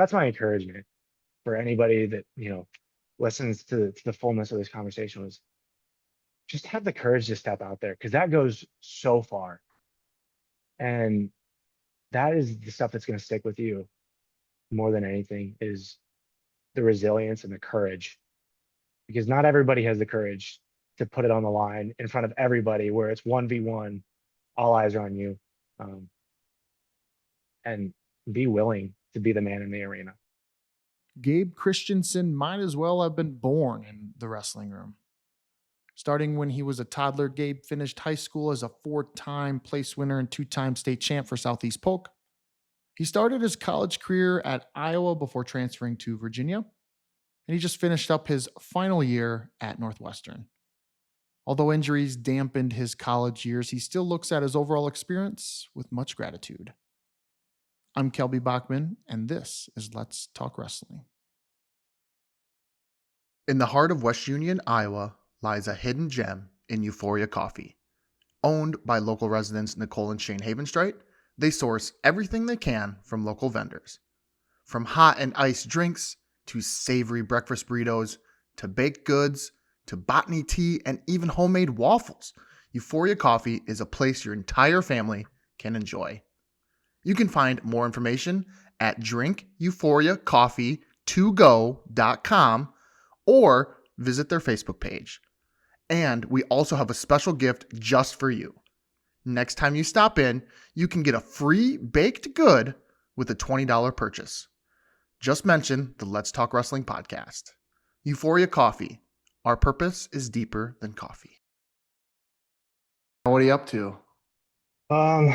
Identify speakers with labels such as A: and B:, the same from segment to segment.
A: that's my encouragement for anybody that, listens to the fullness of this conversation was just have the courage to step out there because that goes so far. And that is the stuff that's going to stick with you more than anything is the resilience and the courage because not everybody has the courage to put it on the line in front of everybody where it's 1v1, all eyes are on you. Um, and be willing to be the man in the arena.
B: Gabe Christenson might as well have been born in the wrestling room. Starting when he was a toddler, Gabe finished high school as a 4-time place winner and 2-time state champ for Southeast Polk. He started his college career at Iowa before transferring to Virginia, and he just finished up his final year at Northwestern. Although injuries dampened his college years, he still looks at his overall experience with much gratitude. I'm Kelby Bachman, and this is Let's Talk Wrestling. In the heart of West Union, Iowa, lies a hidden gem in Euphoria Coffee. Owned by local residents Nicole and Shane Havenstreit, they source everything they can from local vendors. From hot and iced drinks, to savory breakfast burritos, to baked goods, to botany tea, and even homemade waffles, Euphoria Coffee is a place your entire family can enjoy. You can find more information at drinkeuphoria.coffee2go.com or visit their Facebook page. And we also have a special gift just for you. Next time you stop in, you can get a free baked good with a $20 purchase. Just mention the Let's Talk Wrestling podcast. Euphoria Coffee. Our purpose is deeper than coffee. What are you up to?
A: Um,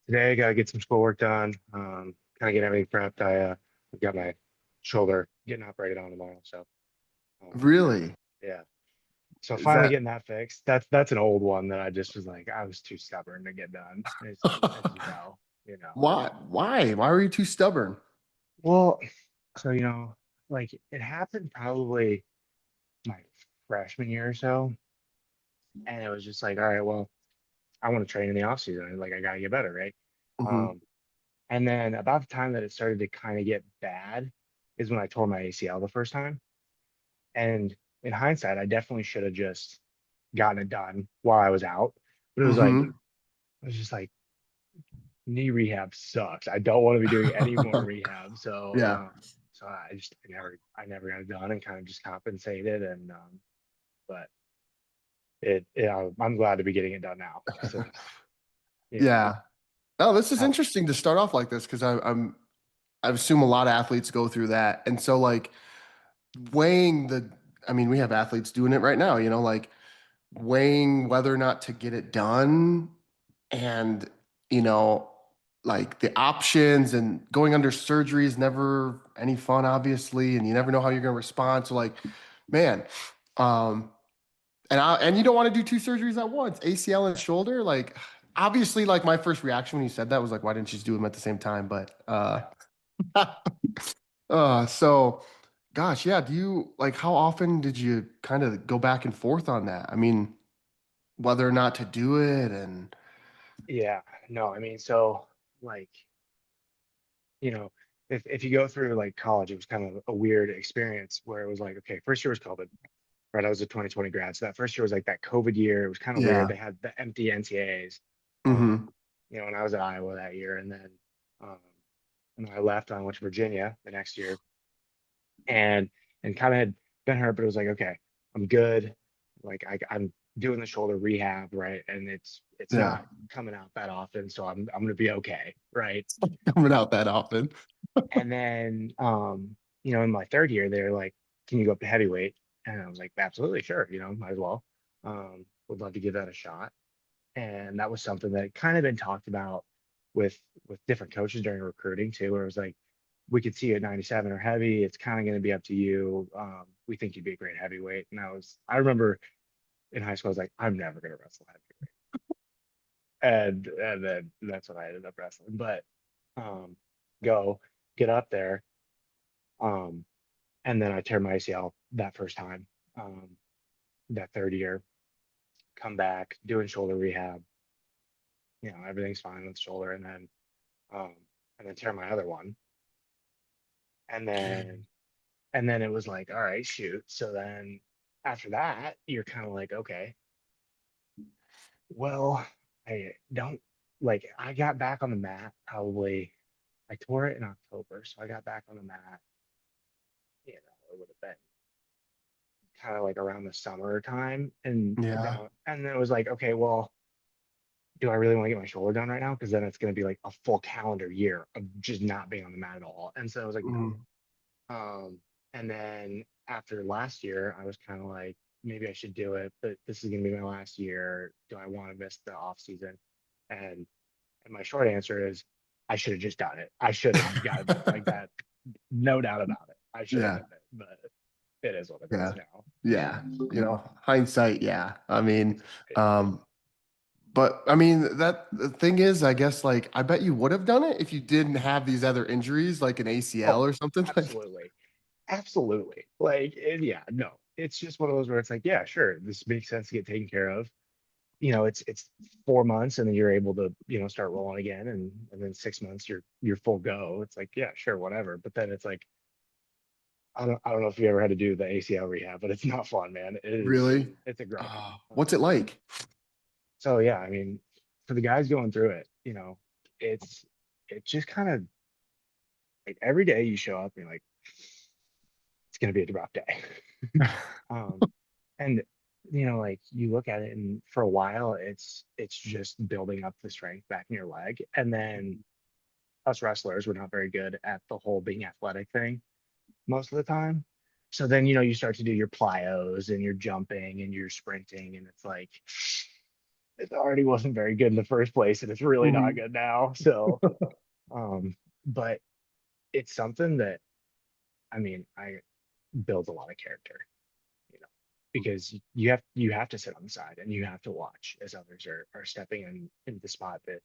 A: Today I gotta get some schoolwork done. Kind of get everything prepped. I've got my shoulder getting operated on tomorrow, so
B: Really?
A: yeah. So
B: Is
A: finally
B: that
A: getting that fixed. That's an old one that I just was like I was too stubborn to get done. As you know, you know.
B: why? Why? Why were you too stubborn?
A: Well, so like it happened probably my freshman year or so, and it was just like, all right, well, I want to train in the off season. Like I gotta get better, right?
B: Mm-hmm.
A: Um, And then about the time that it started to kind of get bad is when I tore my ACL the first time. And in hindsight, I definitely should have just gotten it done while I was out. But it was like,
B: Mm-hmm.
A: I was just like, knee rehab sucks. I don't want to be doing any more rehab.
B: Yeah.
A: So I never got it done and kind of just compensated. And, but I'm glad to be getting it done now. Since, you know,
B: Yeah. Oh, this is
A: how,
B: interesting to start off like this because I assume a lot of athletes go through that, and so like weighing the. I mean, we have athletes doing it right now. Like weighing whether or not to get it done, and you know, like the options and going under surgery is never any fun, obviously, and you never know how you're going to respond. So like, man, um, and you don't want to do two surgeries at once, ACL and shoulder. Like, obviously, like my first reaction when you said that was like, why didn't you just do them at the same time? But so gosh, yeah. Do you like how often did you kind of go back and forth on that? I mean, whether or not to do it, and
A: yeah, no, I mean, so like, you know, if you go through like college, it was kind of a weird experience where it was like, okay, first year was COVID, right? I was a 2020 grad. So that first year was like that COVID year. It was kind of weird.
B: yeah.
A: They had the empty NCAAs,
B: Mm-hmm.
A: and I was at Iowa that year. Um, and then I left and I went to Virginia the next year and, kind of had been hurt, but it was like, okay, I'm good. Like I'm doing the shoulder rehab, right? And it's
B: Yeah.
A: not coming out that often. So I'm going to be okay. Right.
B: Coming out that often.
A: And then, in my third year, they're like, can you go up to heavyweight? And I was like, absolutely, sure, might as well. Would love to give that a shot. And that was something that had kind of been talked about with different coaches during recruiting too, where it was like, we could see you at 97 or heavy. It's kind of going to be up to you. We think you'd be a great heavyweight. And I remember in high school, I was like, I'm never going to wrestle heavyweight. And then that's what I ended up wrestling. But um, go get up there. Um, and then I tear my ACL that first time, um, that third year, come back doing shoulder rehab. Everything's fine with the shoulder, um, and then tear my other one. And then it was like, all right, shoot. So then after that, you're kind of like, okay, well, I don't like I got back on the mat probably I tore it in October, so I got back on the mat, it would have been kind of like around the summertime
B: Yeah.
A: and then it was like, okay, well, do I really want to get my shoulder done right now? Because then it's going to be like a full calendar year of just not being on the mat at all. And so I was like, no.
B: Mhm.
A: And then after last year, I was kind of like, maybe I should do it, but this is going to be my last year. Do I want to miss the off season? And and my short answer is, I should have just done it. I should have got it done like that. No doubt about it. I should have
B: Yeah.
A: done it, but it is what it is
B: Yeah.
A: now.
B: Yeah. Hindsight, yeah. I mean,
A: It,
B: um, but I mean that the thing is, I guess like I bet you would have done it if you didn't have these other injuries like an ACL
A: oh,
B: or something like.
A: absolutely. Absolutely. Yeah, no. It's just one of those where it's like, yeah, sure, this makes sense to get taken care of. It's 4 months and then you're able to, start rolling again and then 6 months you're full go. It's like, yeah, sure, whatever. But then it's like, I don't know if you ever had to do the ACL rehab, but it's not fun, man.
B: Really?
A: It's a grind.
B: What's it like?
A: So yeah, I mean, for the guys going through it, it's it's just kind of like every day you show up and you're like, it's gonna be a rough day. Um, and like you look at it and for a while it's just building up the strength back in your leg. And then us wrestlers, we're not very good at the whole being athletic thing most of the time. So then, you start to do your plyos and your jumping and your sprinting, and it's like it already wasn't very good in the first place, and it's really not
B: Mhm.
A: good now. So, um, but it's something that I builds a lot of character, you know, because you have to sit on the side and you have to watch as others are stepping in the spot that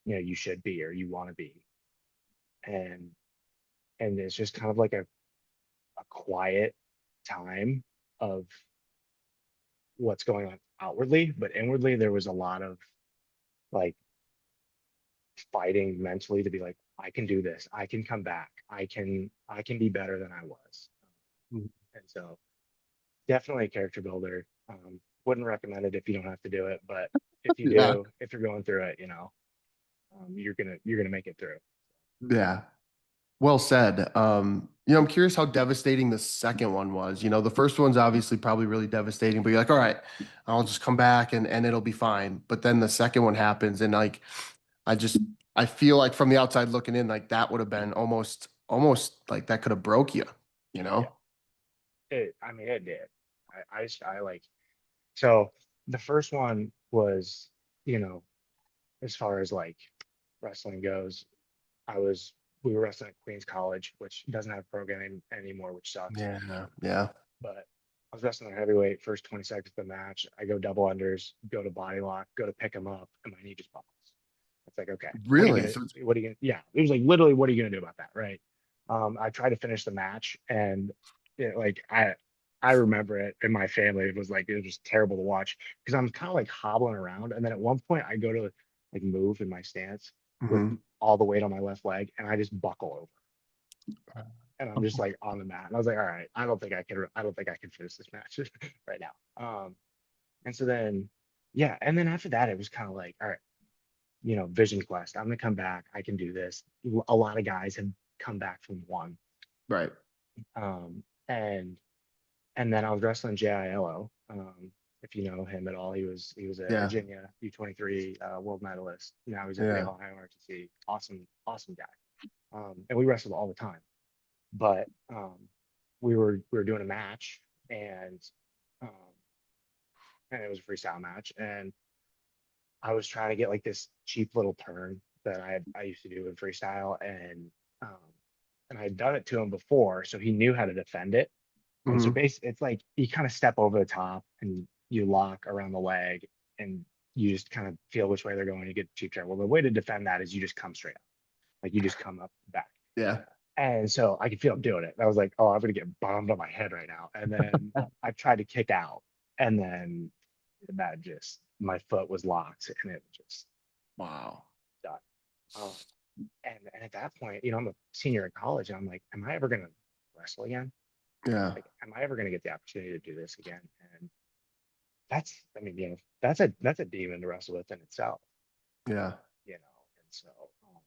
A: you should be or you want to be, and it's just kind of like a quiet time of what's going on outwardly, but inwardly there was a lot of like fighting mentally to be like, I can do this, I can come back, I can be better than I was. And so definitely a character builder. Wouldn't recommend it if you don't have to do it, but if you
B: Yeah.
A: do, if you're going through it, you're gonna make it through.
B: Yeah. Well said. I'm curious how devastating the second one was. The first one's obviously probably really devastating, but you're like, all right, I'll just come back and it'll be fine. But then the second one happens, and like, I just I feel like from the outside looking in, like that would have been almost like that could have broke you, you
A: Yeah,
B: know?
A: it did. I like so the first one was, you know, as far as like wrestling goes, I was we were wrestling at Queens College, which doesn't have programming anymore, which sucks.
B: Yeah. Yeah.
A: But I was wrestling heavyweight, first 20 seconds of the match. I go double unders, go to body lock, go to pick him up, and my knee just buckles. It's like, okay,
B: Really? So it's
A: yeah, it was like literally, what are you gonna do about that? Right. I tried to finish the match and like I remember it in my family. It was just terrible to watch because I'm kind of like hobbling around. And then at one point I go to like move in my stance with
B: mhm.
A: all the weight on my left leg and I just buckle over and I'm just like on the mat. And I was like, all right, I don't think I can finish this match right now. And so then, yeah. And then after that, it was kind of like, all right, Vision Quest, I'm going to come back. I can do this. A lot of guys have come back from one.
B: Right.
A: Um, and, and then I was wrestling JILO. If you know him at all, he was a
B: Yeah.
A: Virginia U23 world medalist. Now he's at the
B: Yeah.
A: Ohio RTC. Awesome, awesome guy. And we wrestled all the time. But we were doing a match and um, and it was a freestyle match and I was trying to get like this cheap little turn that I used to do in freestyle um and I had done it to him before so he knew how to defend it. And so
B: Hmm.
A: basically it's like you kind of step over the top and you lock around the leg and you just kind of feel which way they're going, you get the cheap turn. Well, the way to defend that is you just come straight up, like you just come up back.
B: Yeah.
A: And so I could feel him doing it. I was like, oh, I'm gonna get bombed on my head right now. And then I tried to kick out, and then that just my foot was locked, and it was just
B: Wow.
A: done. Um, And at that point, I'm a senior in college, and I'm like, am I ever gonna wrestle again?
B: Yeah.
A: Like, am I ever gonna get the opportunity to do this again? And I mean, that's a demon to wrestle with in itself,
B: Yeah.
A: and so um,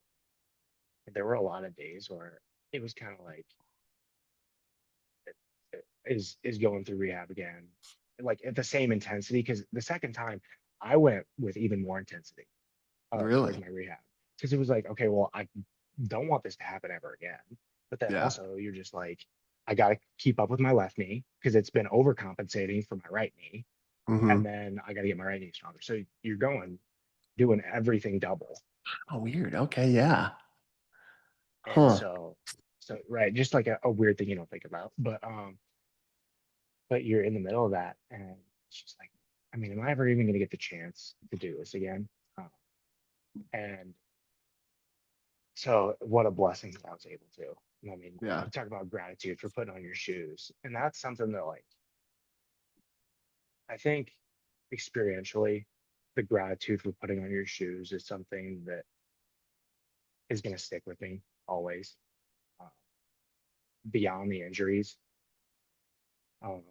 A: there were a lot of days where it was kind of like, is going through rehab again, like at the same intensity. Because the second time I went with even more intensity towards
B: Really?
A: my rehab, because it was like, okay, well, I don't want this to happen ever again. But then
B: Yeah.
A: also you're just like, I got to keep up with my left knee because it's been overcompensating for my right knee. And
B: Mm-hmm.
A: then I got to get my right knee stronger. So you're doing everything double.
B: Oh, weird. Okay. Yeah.
A: And
B: Huh.
A: so right, just like a weird thing you don't think about. But you're in the middle of that, and it's just like, I mean, am I ever even going to get the chance to do this again? Um, and so, what a blessing that I was able to. I mean,
B: Yeah.
A: you talk about gratitude for putting on your shoes, and that's something that, like, I think experientially, the gratitude for putting on your shoes is something that is going to stick with me always, uh, beyond the injuries. Um,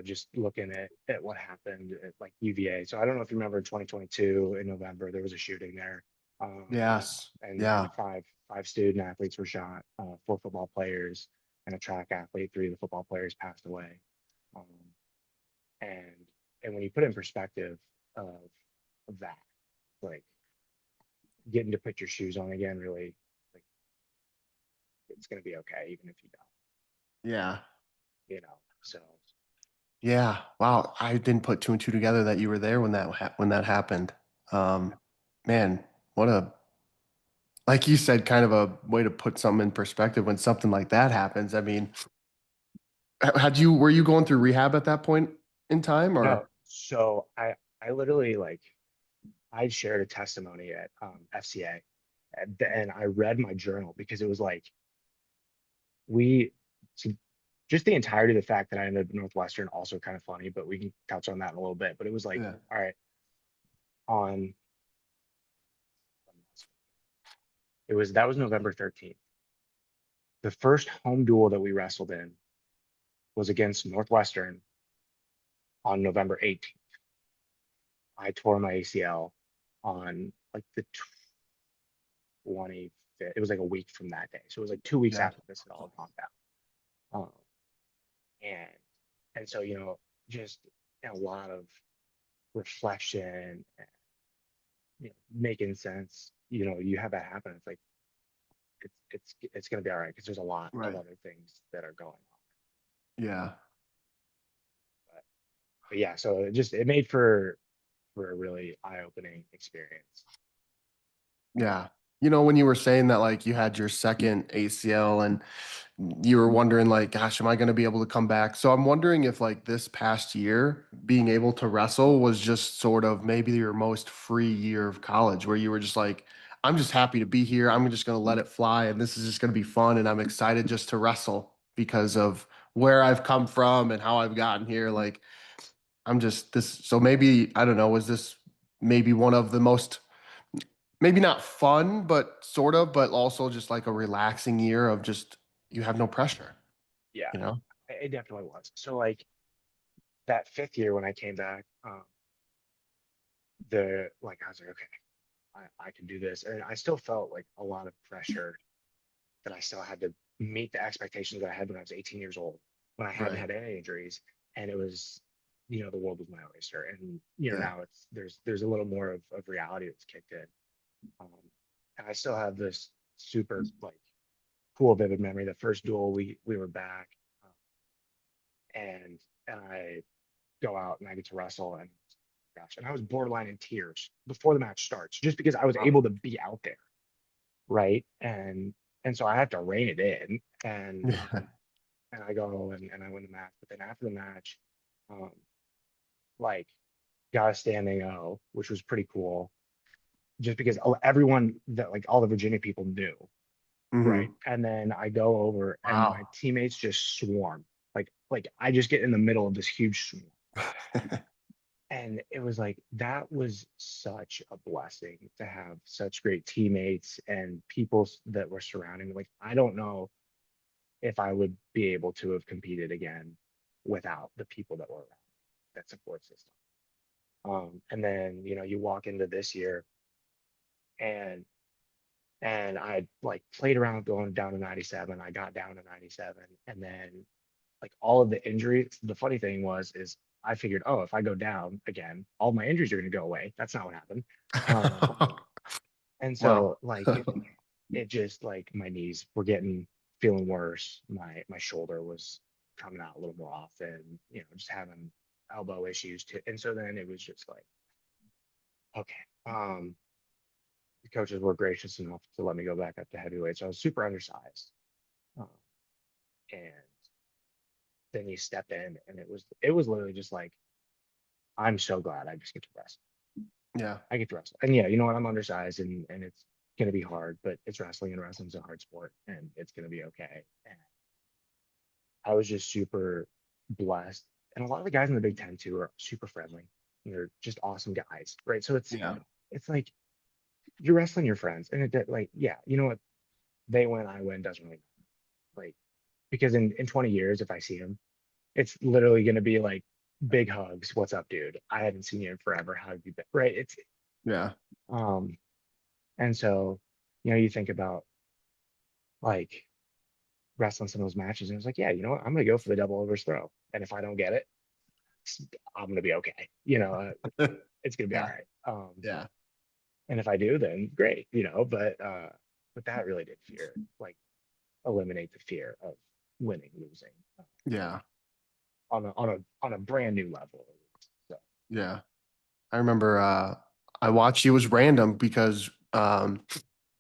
A: just looking at what happened at like UVA. So I don't know if you remember 2022 in November, there was a shooting there. Um,
B: Yes.
A: and
B: Yeah.
A: five student athletes were shot, four football players and a track athlete. Three of the football players passed away. Um, and and when you put it in perspective of, of that, like getting to put your shoes on again, really, like it's gonna be okay, even if you
B: Yeah.
A: don't, So
B: Yeah. Wow. I didn't put two and two together that you were there when when that happened. Um, man, what a like you said, kind of a way to put something in perspective when something like that happens. I mean, had you were you going through rehab at that point in time
A: no,
B: or
A: so I literally like I shared a testimony at FCA, and I read my journal because it was like we so just the entirety of the fact that I ended up at Northwestern also kind of funny, but we can touch on that in a little bit. But it was like,
B: yeah.
A: all right, on that was November 13th. The first home duel that we wrestled in was against Northwestern on November 18th. I tore my ACL on like the 25th. It was like a week from that day. So it was like 2 weeks
B: Yeah.
A: after this had all gone down. And so just a lot of reflection and making sense. You have that happen. It's like it's gonna be all right because there's a lot of
B: Right.
A: other things that are going on.
B: Yeah.
A: But yeah, so it made for a really eye-opening experience.
B: Yeah. You know, when you were saying that like you had your second ACL and you were wondering like, gosh, am I going to be able to come back? So I'm wondering if like this past year being able to wrestle was just sort of maybe your most free year of college where you were just like, I'm just happy to be here. I'm just going to let it fly and this is just going to be fun and I'm excited just to wrestle because of where I've come from and how I've gotten here. Like I'm just this so maybe I don't know, was this maybe one of the most maybe not fun, but sort of, but also just like a relaxing year of just you have no pressure,
A: Yeah,
B: you know?
A: it definitely was. So like that fifth year when I came back, the like I was like, okay, I can do this, and I still felt like a lot of pressure that I still had to meet the expectations that I had when I was 18 years old, when I hadn't
B: Right.
A: had any injuries, and it was, the world was my oyster, and
B: Yeah.
A: now there's a little more of reality that's kicked in, um, and I still have this super like cool vivid memory. The first duel we were back, and I go out and I get to wrestle, and gosh, and I was borderline in tears before the match starts, just because I was
B: Oh.
A: able to be out there, right? And so I have to rein it in, and I go and I win the match. But then after the match, um, like got a standing O, which was pretty cool, just because everyone that like all the Virginia people knew, right?
B: Hmm.
A: And then I go over and my
B: Wow.
A: teammates just swarm. Like I just get in the middle of this huge swarm. And it was like that was such a blessing to have such great teammates and people that were surrounding me. Like I don't know if I would be able to have competed again without the people that were around me, that support system. And then, you walk into this year and I like played around with going down to 97. I got down to 97. And then like all of the injuries, the funny thing is I figured, oh, if I go down again, all my injuries are gonna go away. That's not what happened. Um, and
B: Wow.
A: so like it just like my knees were getting feeling worse. My shoulder was coming out a little more often, just having elbow issues too. And so then it was just like, okay. The coaches were gracious enough to let me go back up to heavyweight. So I was super undersized. Um, and then you step in and it was literally just like, I'm so glad I just get to wrestle.
B: Yeah.
A: I get to wrestle. And yeah, you know what? I'm undersized and it's gonna be hard, but it's wrestling and wrestling's a hard sport and it's gonna be okay. And I was just super blessed. And a lot of the guys in the Big Ten too are super friendly. They're just awesome guys, right? So
B: Yeah.
A: it's like you're wrestling your friends, and like yeah, you know what? They win, I win, doesn't really matter. Like because in 20 years, if I see him, it's literally gonna be like big hugs. What's up, dude? I haven't seen you in forever. How have you been? Right? It's
B: Yeah.
A: um, and so you think about like wrestling some of those matches, and it's like, yeah, you know what? I'm gonna go for the double overthrow, and if I don't get it, I'm gonna be okay. It's gonna be all
B: Yeah.
A: right.
B: Yeah.
A: And if I do, then great. But that really did fear, like eliminate the fear of winning, losing
B: Yeah.
A: on a brand new level. So
B: Yeah. I remember I watched, it was random because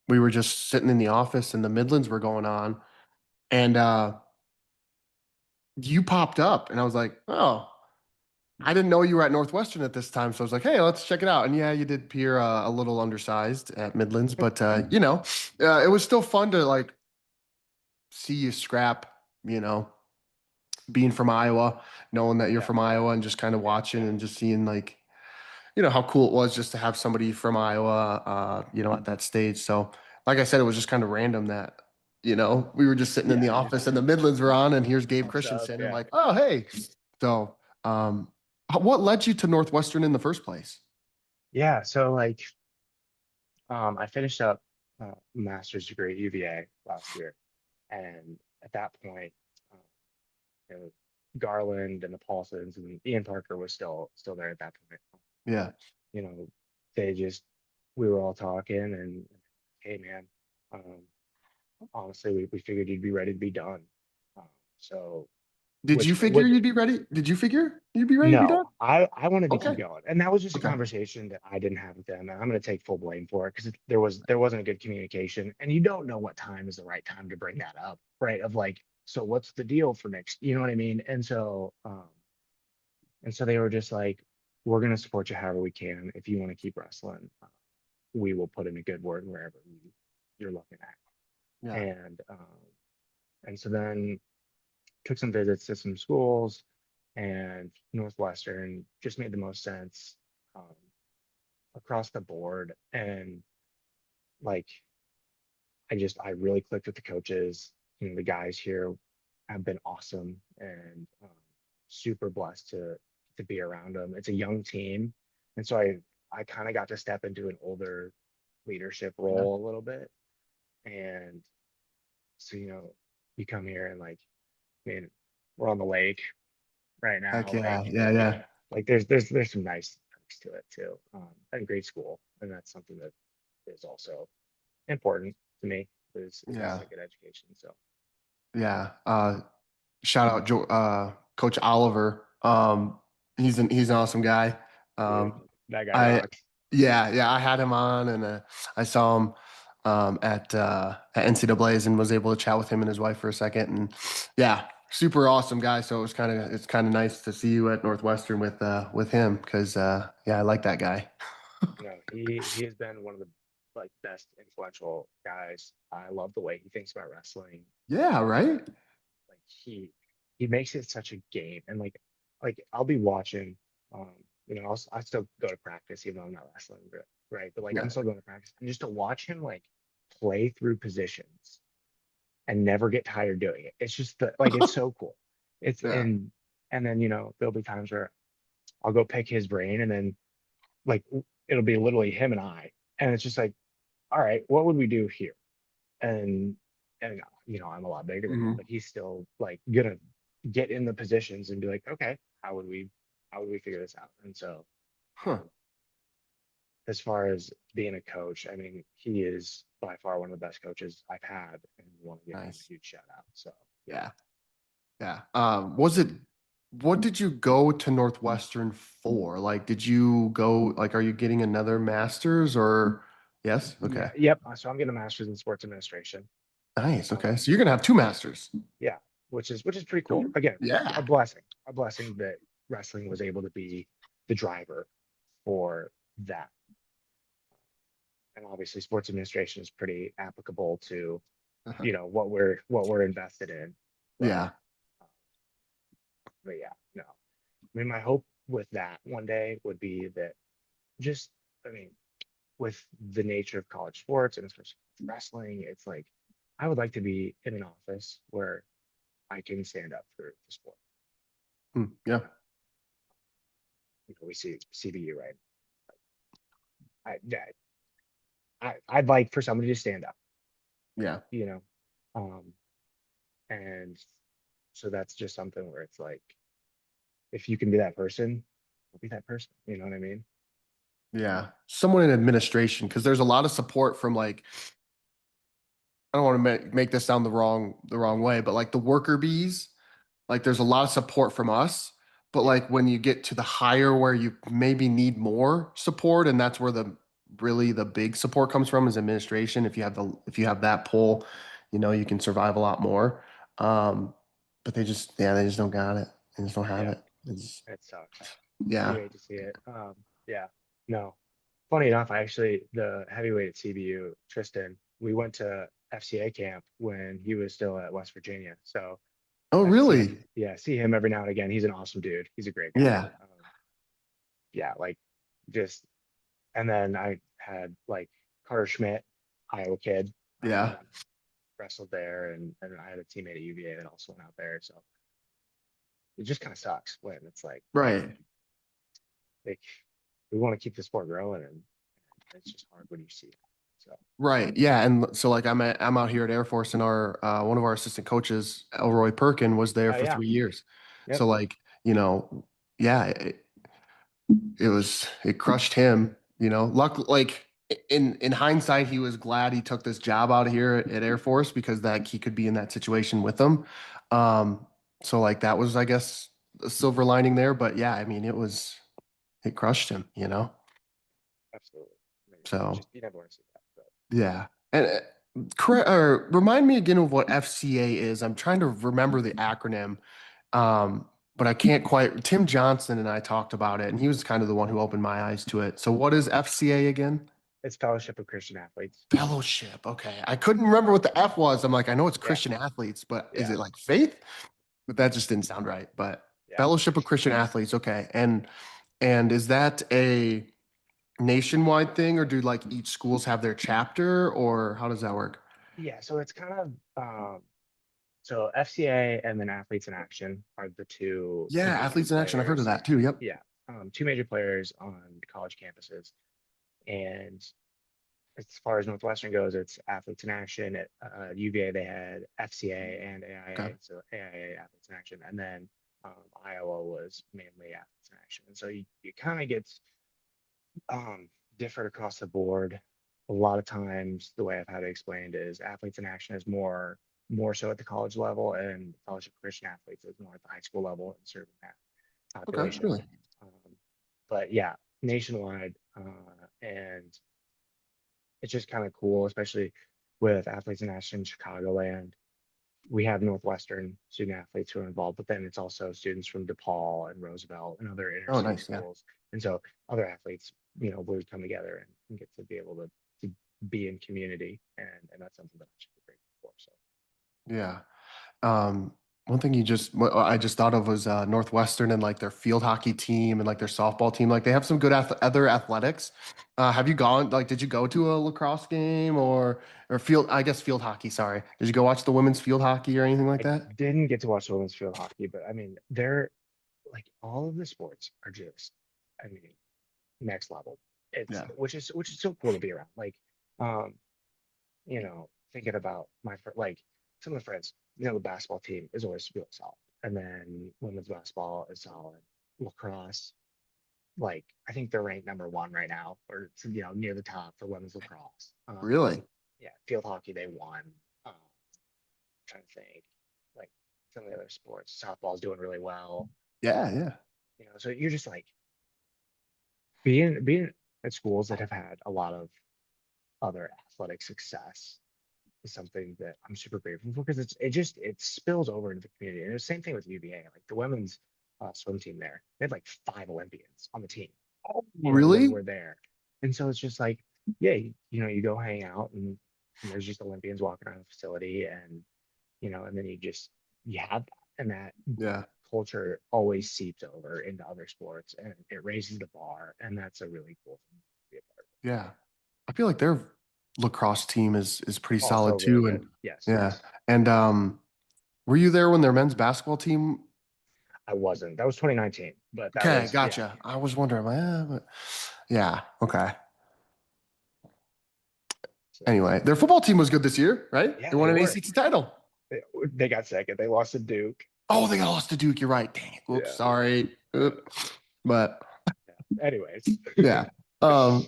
B: we were just sitting in the office and the Midlands were going on and you popped up and I was like, oh, I didn't know you were at Northwestern at this time. So I was like, hey, let's check it out. And yeah, you did appear a little undersized at Midlands, but it was still fun to like see you scrap, you know, being from Iowa, knowing that you're
A: yeah,
B: from Iowa and just kind of watching and just seeing like, how cool it was just to have somebody from Iowa, at that stage. So, like I said, it was just kind of random that, we were just sitting in
A: yeah,
B: the office and the Midlands were on, and here's Gabe
A: pops up,
B: Christenson. And
A: yeah,
B: like, oh, hey. So, what led you to Northwestern in the first place?
A: yeah. So like, I finished up master's degree at UVA last year, and at that point, um, you know, Garland and the Paulsons and Ian Parker was still there at that point.
B: Yeah.
A: You know, they just we were all talking and hey man, um, honestly we figured you'd be ready to be done. Um, so
B: Did you figure
A: which
B: you'd be ready? Did you figure you'd be ready to be done?
A: no, I wanted to
B: Okay.
A: keep going, and that was just a
B: Okay.
A: conversation that I didn't have with them, and I'm going to take full blame for it because there wasn't a good communication, and you don't know what time is the right time to bring that up, right? Of like, so what's the deal for next? You know what I mean? And so they were just like, we're going to support you however we can. If you want to keep wrestling, we will put in a good word wherever you're looking at.
B: Yeah.
A: And so then took some visits to some schools, and Northwestern just made the most sense um, across the board. And like, I really clicked with the coaches. The guys here have been awesome and super blessed to be around them. It's a young team, and so I kind of got to step into an older leadership
B: Yeah.
A: role a little bit. And so you come here and like, man, we're on the lake right
B: Heck
A: now.
B: yeah. Yeah. Yeah.
A: Like there's some nice perks to it too. And great school, and that's something that is also important to me is having
B: Yeah.
A: a good education. So
B: Yeah. Shout out Coach Oliver. He's an awesome guy.
A: dude,
B: Um,
A: that guy
B: I
A: rocks.
B: yeah, I had him on and I saw him at NCAA's and was able to chat with him and his wife for a second. And yeah, super awesome guy. So it's kind of nice to see you at Northwestern with him because yeah, I like that guy.
A: He has been one of the like best influential guys. I love the way he thinks about wrestling.
B: Yeah, right.
A: Like he makes it such a game, and like I'll be watching. I still go to practice even though I'm not wrestling, right? But like I'm
B: Yeah.
A: still going to practice, and just to watch him like play through positions and never get tired doing it. It's just like it's so cool. It's
B: Yeah.
A: and then there'll be times where I'll go pick his brain, and then like it'll be literally him and I, and it's just like, all right, what would we do here? And I'm a lot bigger than him,
B: Mhm.
A: but he's still like gonna get in the positions and be like, okay, how would we figure this out? And so,
B: Huh.
A: um, as far as being a coach, I mean, he is by far one of the best coaches I've had, and want to give him a
B: Nice.
A: huge shout out. So yeah,
B: Yeah. Yeah. What did you go to Northwestern for? Like, did you go, like, are you getting another master's or yes?
A: yeah,
B: Okay.
A: yep. So I'm getting a master's in sports administration.
B: Nice. Okay.
A: Um,
B: So you're gonna have two masters.
A: yeah, which is pretty cool. Again,
B: Yeah.
A: a blessing that wrestling was able to be the driver for that. And obviously sports administration is pretty applicable to
B: Uh-huh.
A: what we're invested in. but
B: Yeah.
A: uh, but yeah, no, I mean, my hope with that one day would be that, just I mean, with the nature of college sports and especially wrestling, it's like I would like to be in an office where I can stand up for the sport.
B: Yeah.
A: We see CBU, right? I'd like for somebody to stand up,
B: Yeah.
A: you know um and so that's just something where it's like, if you can be that person, be that person. You know what I mean?
B: Yeah. Someone in administration, because there's a lot of support from like, I don't want to make this sound the wrong way, but like the worker bees, like there's a lot of support from us. But
A: Yeah,
B: like when you get to the higher where you maybe need more support, and that's where the big support comes from is administration. If you have that pull, you can survive a lot more. Um, but they just don't got it. They just don't have
A: yeah,
B: it. It's
A: it sucks. You
B: yeah.
A: hate to see it. Yeah, no. Funny enough, I actually, the heavyweight at CBU, Tristan, we went to FCA camp when he was still at West Virginia. So
B: Oh,
A: got to see him.
B: really?
A: Yeah, see him every now and again. He's an awesome dude. He's a great guy.
B: Yeah.
A: Yeah, like just, and then I had like Carter Schmidt, Iowa kid,
B: Yeah.
A: wrestled there, and I had a teammate at UVA that also went out there. So it just kind of sucks when it's
B: Right.
A: like we want to keep the sport growing, and it's just hard when you see that. So
B: Right. Yeah. And so like I'm out here at Air Force and our one of our assistant coaches, Elroy Perkin, was there for
A: yeah,
B: 3 years.
A: yep,
B: So like, yeah, it crushed him, Luck like in hindsight, he was glad he took this job out of here at Air Force because that he could be in that situation with them. Um, so like that was, I guess, a silver lining there. But yeah, I mean it crushed him.
A: absolutely. I mean,
B: So
A: just you never want to see that. But
B: yeah. And correct, or remind me again of what FCA is. I'm trying to remember the acronym. But I can't quite. Tim Johnson and I talked about it, and he was kind of the one who opened my eyes to it. So what is FCA again?
A: it's Fellowship of Christian Athletes.
B: Fellowship. Okay. I couldn't remember what the F was. I'm like, I know it's
A: Yeah,
B: Christian athletes, but is
A: yeah,
B: it like faith? But that just didn't sound right. But
A: yeah.
B: Fellowship of Christian Athletes. Okay. And is that a nationwide thing, or do like each schools have their chapter, or how does that work?
A: Yeah, so it's kind of so FCA and then Athletes in Action are the two
B: Yeah,
A: major
B: Athletes in Action. I've heard of
A: players.
B: that too. Yep.
A: Yeah, two major players on college campuses. And as far as Northwestern goes, it's Athletes in Action. At UVA, they had FCA and
B: Okay.
A: AIA, so AIA Athletes in Action, and then Iowa was mainly Athletes in Action. And so you kind of get different across the board. A lot of times, the way I've had it explained is Athletes in Action is more so at the college level, and Fellowship of Christian Athletes is more at the high school level and serving that
B: Okay.
A: population.
B: Really?
A: Um, but yeah, nationwide, and it's just kind of cool, especially with Athletes in Action Chicagoland. We have Northwestern student athletes who are involved, but then it's also students from DePaul and Roosevelt and other inner
B: Oh,
A: city
B: nice. Yeah.
C: schools. And so other athletes, would come together and get to be able to be in community. And that's something that I'm super grateful for. So
B: Yeah. Um, One thing what I just thought of was Northwestern and like their field hockey team and like their softball team. Like they have some good other athletics. Have you gone, like, did you go to a lacrosse game or field, I guess field hockey, sorry. Did you go watch the women's field hockey or anything like
A: I
B: that?
A: didn't get to watch women's field hockey, but I mean, they're like all of the sports are just, I mean, next level. It's
B: Yeah.
A: which is so cool to be around. Like, um, thinking about like some of the friends, the basketball team is always really solid, and then women's basketball is solid. Lacrosse, like I think they're ranked number one right now, or near the top for women's lacrosse.
B: Really?
A: Yeah, field hockey they won. Trying to think, like some of the other sports, softball's doing really well.
B: Yeah, yeah.
A: So you're just like being at schools that have had a lot of other athletic success is something that I'm super grateful for because it spills over into the community. And it's the same thing with UVA. Like the women's swim team there, they had like 5 Olympians on the team, that
B: Really?
A: were there. And so it's just like, yeah, you go hang out and there's just Olympians walking around the facility and then you have that and that
B: Yeah.
A: culture always seeps over into other sports and it raises the bar. And that's a really cool thing to be a part
B: Yeah. I feel like their lacrosse team is pretty
A: of. Also
B: solid
A: really
B: too.
A: good.
B: And
A: Yes.
B: yeah. And were you there when their men's basketball team?
A: I wasn't. That was 2019, but that
B: Okay,
A: was, yeah.
B: gotcha. I was wondering, but yeah, okay.
A: So,
B: Anyway, their football team was good this year, right?
A: yeah,
B: They
A: they
B: won an
A: were.
B: ACC title.
A: They, they got second. They lost to Duke.
B: Oh, they got lost to Duke. You're right. Dang it. Whoops,
A: Yeah.
B: sorry.
A: Yeah.
B: But
A: Yeah. Anyways.
B: yeah. Um,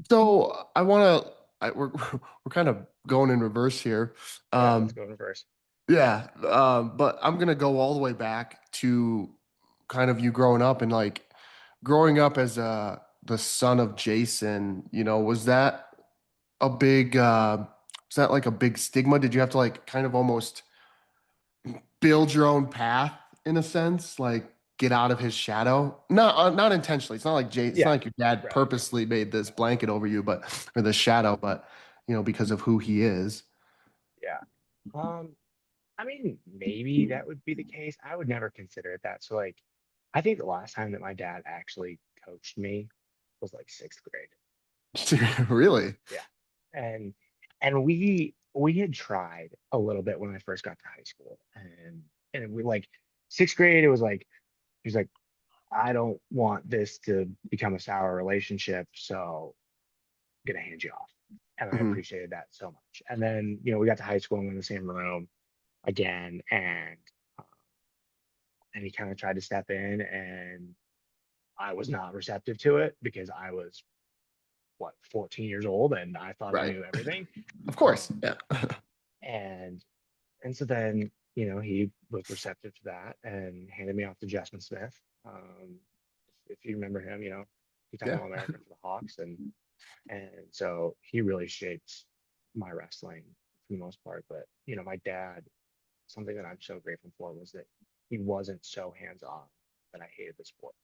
B: so I want to. We're we're kind of going in reverse here.
A: Yeah, let's
B: Um,
A: go in reverse.
B: yeah. But I'm gonna go all the way back to kind of you growing up and like growing up as the son of Jason. Was that a big? Was that like a big stigma? Did you have to like kind of almost build your own path in a sense, like get out of his shadow? Not intentionally. It's not like Jay. It's not
A: Yeah.
B: like your dad
A: Right.
B: purposely made this blanket over you, but or the shadow, but because of who he is.
A: Yeah. Um, I mean, maybe that would be the case. I would never consider it that. So like I think the last time that my dad actually coached me was like sixth grade.
B: Really?
A: Yeah. And we had tried a little bit when I first got to high school. And we like sixth grade, it was like he was like, I don't want this to become a sour relationship, so I'm gonna hand you off. And I
B: Mhm.
A: appreciated that so much. And then, we got to high school and we're in the same room again, uh, and he kind of tried to step in, and I was not receptive to it because I was 14 years old and I thought I
B: Right.
A: knew everything.
B: Of
A: Um,
B: course. Yeah.
A: and and so then, he was receptive to that and handed me off to Jasmine Smith. If you remember him, two-time
B: Yeah.
A: All-American for the Hawks, and so he really shaped my wrestling for the most part. But my dad, something that I'm so grateful for was that he wasn't so hands-on that I hated the sport.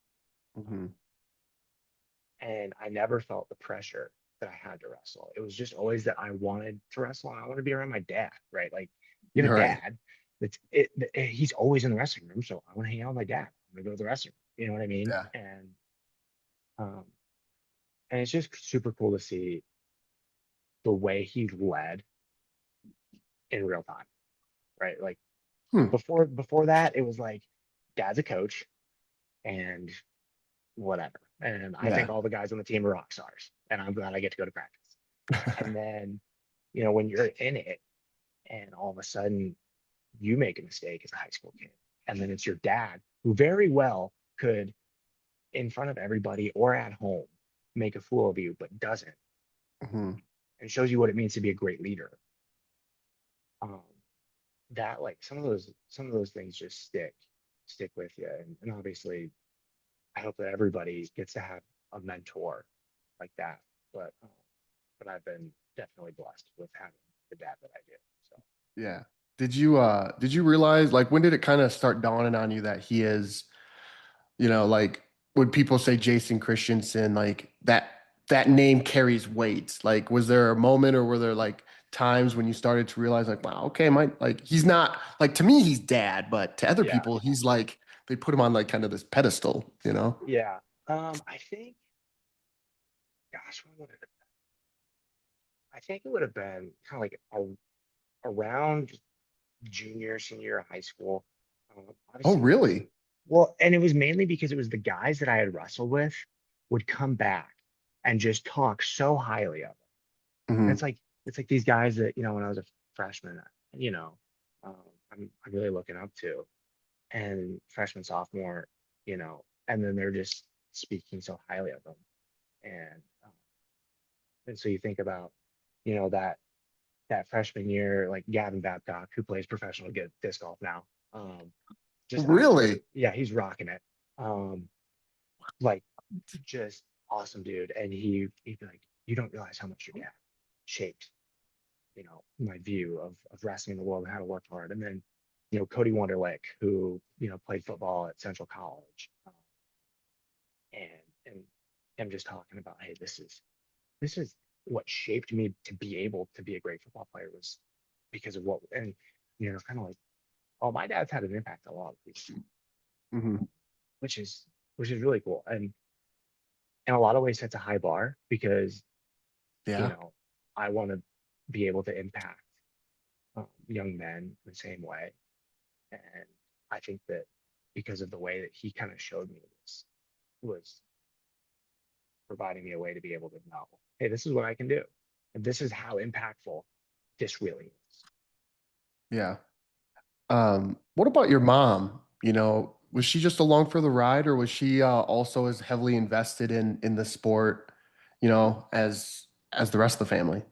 A: Um,
B: Mhm.
A: and I never felt the pressure that I had to wrestle. It was just always that I wanted to wrestle and I want to be around my dad, right? Like you have a
B: Right.
A: dad he's always in the wrestling room, so I want to hang out with my dad. I'm gonna go to the wrestling room. You know what I mean?
B: Yeah.
A: Um, and it's just super cool to see the way he led in real time, right? Like
B: Hmm.
A: before that, it was like dad's a coach and whatever. And I think
B: Yeah.
A: all the guys on the team are rock stars, and I'm glad I get to go to practice. And then, when you're in it and all of a sudden you make a mistake as a high school kid, and then it's your dad who very well could, in front of everybody or at home, make a fool of you, but doesn't,
B: Mhm.
A: and shows you what it means to be a great leader. Um, that like some of those things just stick with you, and obviously, I hope that everybody gets to have a mentor like that. But I've been definitely blessed with having the dad that I do. So
B: Yeah. Did you realize like when did it kind of start dawning on you that he is, like when people say Jason Christensen, like that name carries weight. Like was there a moment or were there like times when you started to realize like, wow, okay, like he's not like to me he's dad, but to other
A: Yeah.
B: people he's like they put him on like kind of this pedestal, you know?
A: Yeah. I think, gosh, what would it have I think it would have been kind of like around junior, senior year of high school.
B: Oh,
A: Obviously,
B: really?
A: well, and it was mainly because it was the guys that I had wrestled with would come back and just talk so highly of it. And
B: Hmm.
A: it's like these guys that, when I was a freshman, you know, um, I'm really looking up to, and freshman, sophomore, and then they're just speaking so highly of them. And and so you think about, that freshman year, like Gavin Babcock, who plays professional disc golf now. Um, just absolutely,
B: Really?
A: yeah, he's rocking it. Um, like just awesome dude. And he'd be like, you don't realize how much your dad shaped, my view of wrestling in the world and how to work hard. And then, Cody Wonderlick, who, played football at Central College, and him just talking about, hey, this is what shaped me to be able to be a great football player was because of what, and kind of like, oh, my dad's had an impact on a lot of people,
B: Hmm.
A: which is really cool. And in a lot of ways, that's a high bar because you
B: Yeah.
A: know I want to be able to impact young men the same way, and I think that because of the way that he kind of showed me this was providing me a way to be able to know, hey, this is what I can do, and this is how impactful this really is.
B: Yeah. What about your mom? You know, was she just along for the ride, or was she also as heavily invested in the sport, as the rest of the family?